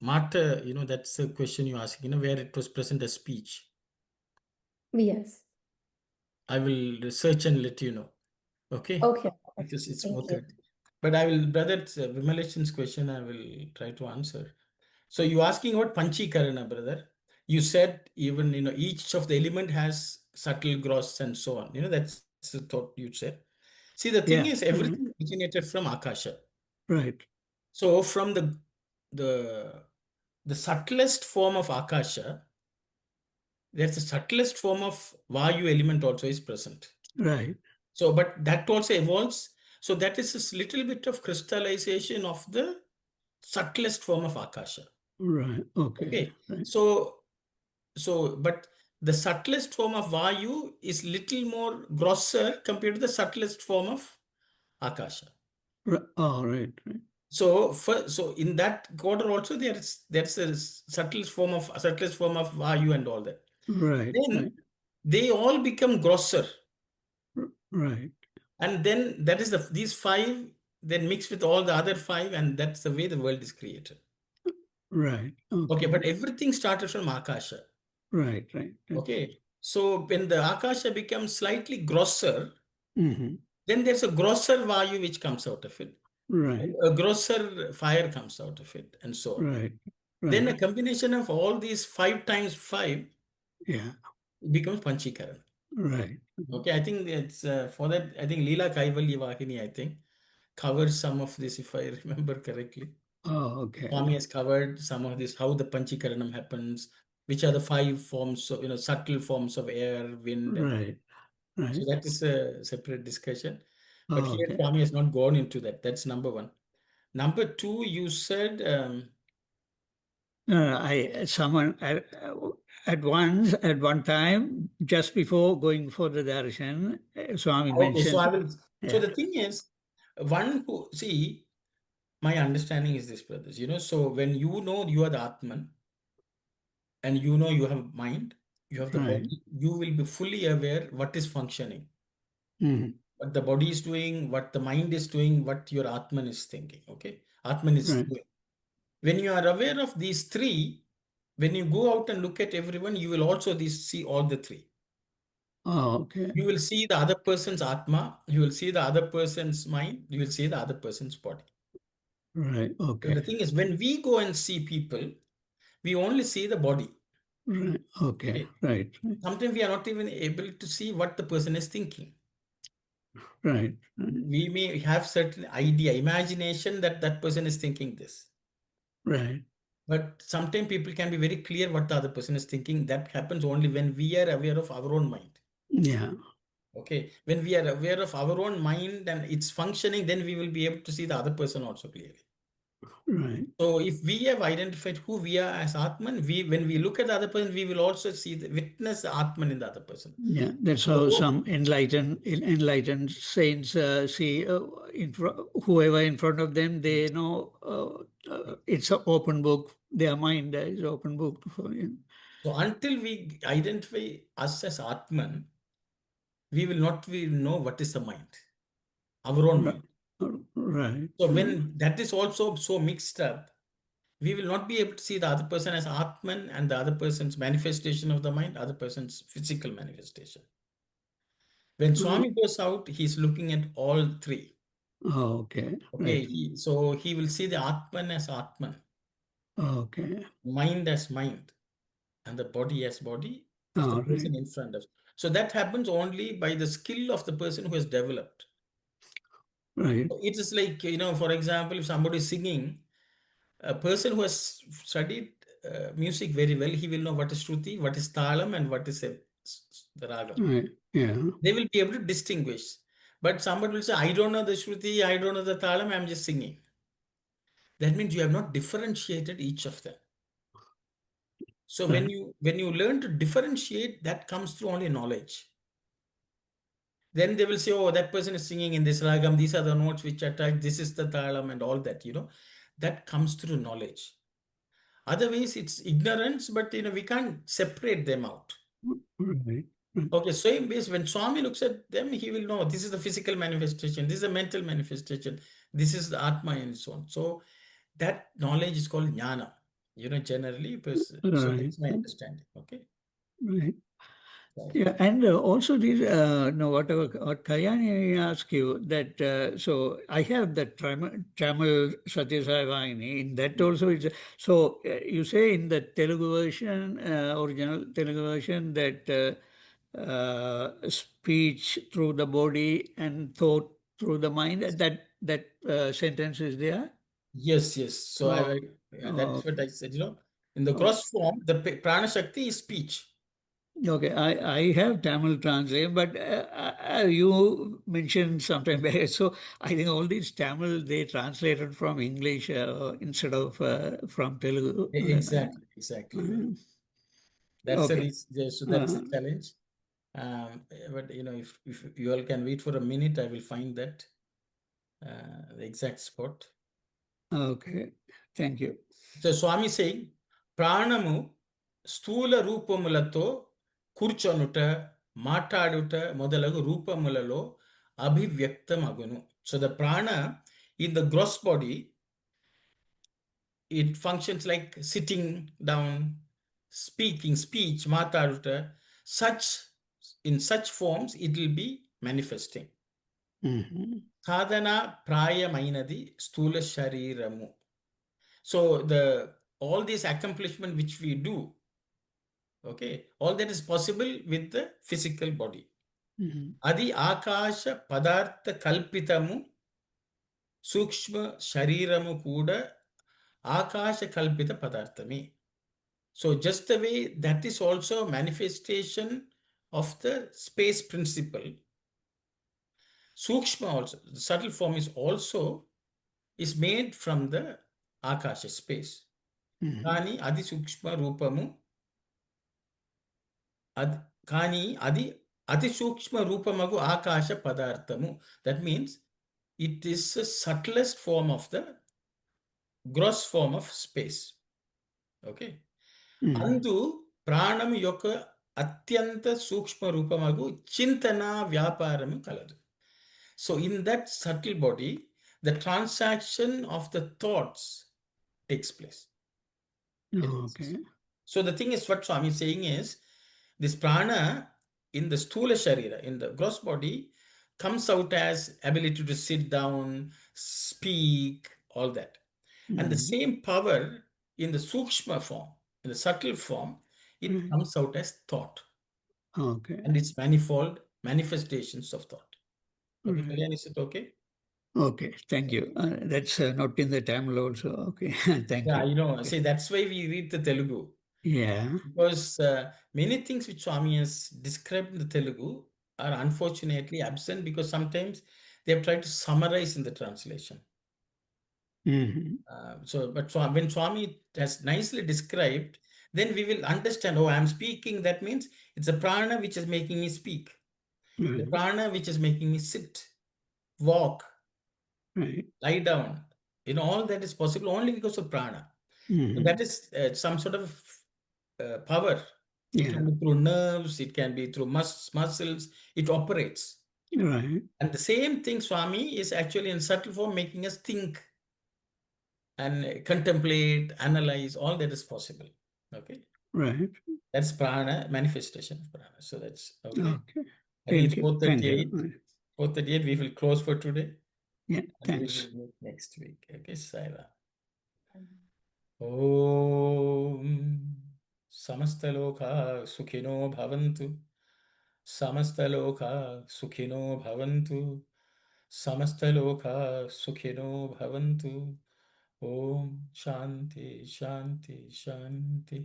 Mata, that's the question you ask, where it was present as speech. Yes. I will research and let you know. Okay? Okay. Because it's Thank more you. good. But I will, brother, Vimaleshan's question, I will try to answer. So you asking about Panchikarana, brother. You said even, each of the element has subtle, gross, and so on. That's the thought you said. See, the thing is, everything originated from Akasha. Right. So from the subtlest form of Akasha, there's the subtlest form of Vayu element also is present. Right. So, but that also evolves So that is a little bit of crystallization of the subtlest form of Akasha. Right. Okay. Okay. Right. But the subtlest form of Vayu is little more grosser compared to the subtlest form of Akasha. Oh, right. So in that quarter also there's a subtlest form of Vayu and all that. Right. Then they all become grosser. Right. And then that is these five then mix with all the other five, and that's the way the world is created. Right. Okay, but everything started from Akasha. Right. Okay, so when the Akasha becomes slightly grosser, Mm-hmm. then there's a grosser Vayu which comes out of it. Right. A grosser fire comes out of it, and so on. Right. Then a combination of all these 5 times 5 becomes Panchikaran. Right. Okay, I think it's for that, I think Leela Kaivalya Vahini, I think, covers some of this, if I remember correctly. Oh, okay. Swami has covered some of this, how the Panchikaranam happens, which are the 5 forms of, subtle forms of air, wind, and all. Right. So that is a separate discussion. But Oh, here okay. Swami has not gone into that. That's number 1. Number 2, you said someone at one time, just before going for the darshan, Swami okay, so mentioned. I will. So the thing is, one who my understanding is this, brothers. So when you know you are the Atman, and you know you have mind, you have the Right. body, you will be fully aware what is functioning, what the body is doing, what the mind is doing, what your Atman is thinking. Okay, Atman is doing. When you are aware of these 3, when you go out and look at everyone, you will also see all the 3. Oh, okay. You will see the other person's Atma, you will see the other person's mind, you will see the other person's body. Right. Okay. So the thing is, when we go and see people, we only see the body. Right. Okay. Right. Sometimes we are not even able to see what the person is thinking. Right. We may have certain idea, imagination that that person is thinking this. Right. But sometimes people can be very clear what the other person is thinking. That happens only when we are aware of our own mind. Yeah. Okay. When we are aware of our own mind and its functioning, then we will be able to see the other person also clearly. Right. So if we have identified who we are as Atman, when we look at the other person, we will also witness the Atman in the other person. Yeah, that's how some enlightened saints see whoever in front of them. They know it's an open book. Their mind is open book for him. So until we identify us as Atman, we will not know what is the mind, our own mind. Right. So when that is also so mixed up, we will not be able to see the other person as Atman and the other person's manifestation of the mind, other person's physical manifestation. When Swami goes out, he's looking at all 3. Oh, okay. Okay, so he will see the Atman as Atman. Okay. Mind as mind, and the body as body, as the person in front of. So that happens only by the skill of the person who has developed. Right. It is like, for example, if somebody is singing, a person who has studied music very well, he will know what is Shruti, what is Talam, and what is the Raga. Right. Yeah. They will be able to distinguish. But somebody will say, I don't know the Shruti, I don't know the Talam, I'm just singing. That means you have not differentiated each of them. So when you learn to differentiate, that comes through only knowledge. Then they will say, oh, that person is singing in this ragam, these are the notes which attack, this is the talam and all that, that comes through knowledge. Otherwise, it's ignorance, but we can't separate them out. Right. Okay, same ways, when Swami looks at them, he will know this is the physical manifestation, this is a mental manifestation, this is the Atma and so on. So that knowledge is called jnana, generally. So that's my understanding. Okay. Right. Yeah, and also this, no, what Kalyani asked you that, so I have that Tamil Sathya Sai Vahini. In that also, so you say in the Telugu version, original Telugu version, that speech through the body and thought through the mind. That sentence is there. Yes. So that's what I said. In the gross form, the prana shakti is speech. Okay, I have Tamil translation, but you mentioned sometime back. So I think all these Tamil they translated from English instead of from Telugu. Exactly. That's the Okay. reason. So that's the challenge. But if you all can wait for a minute, I will find that the exact spot. Okay, thank you. So Swami saying, ప్రాణము స్థూల రూపములతో కూర్చొనుట మాట్లాడుట మొదలగు రూపములలో అభివ్యక్తమగును. So the prana in the gross body, it functions like sitting down, speaking, speech, మాట్లాడుట, in such forms it will be manifesting. సాధన ప్రాయమైనది స్థూల శరీరము. So all this accomplishment which we do, okay, all that is possible with the physical body. Adi akasha padartha kalpitamu sukshma shariramu kuda akasha kalpita padarthame. So just the way that is also manifestation of the space principle. Sukshma also, the subtle form is made from the akasha space. Kani adi sukshma rupamu కానీ అది అతి సూక్ష్మ రూపమగు ఆకాశ పదార్థము. That means it is the subtlest form of the gross form of space. Okay. అందు ప్రాణము యొక్క అత్యంత సూక్ష్మ రూపమగు చింతన వ్యాపారము కలదు. So in that subtle body, the transaction of the thoughts takes place. Okay. So the thing is, what Swami is saying is, this prana in the stula sharira, in the gross body, comes out as ability to sit down, speak, all that. And the same power in the sukshma form, in the subtle form, it comes out as thought. Okay. And it's manifold manifestations of thought. Okay, Right. Kalyan, is it okay? Okay, thank you. That's not in the Tamil also. Okay, thank you. Yeah, see, that's why we read the Telugu. Yeah. Because many things which Swami has described in the Telugu are unfortunately absent, because sometimes they have tried to summarize in the translation. But when Swami has nicely described, then we will understand, oh, I am speaking, that means it's a prana which is making me speak. The prana which is making me sit, walk, lie down. All that is possible only because of prana. So that is some sort of power. It can be through nerves, it can be through muscles, it operates. Right. And the same thing, Swami, is actually in subtle form making us think and contemplate, analyze, all that is possible. Okay. Right. That's prana, manifestation of prana. So that's okay. Okay. I think it's Thank you. 4:38. 4:38, we will close for today. Yeah, And thanks. we will meet next week. Okay, Saira. Om Samastaloka Sukhino Bhavantu. Samastaloka Sukhino Bhavantu. Samastaloka Sukhino Bhavantu. Om Shanti Shanti Shanti.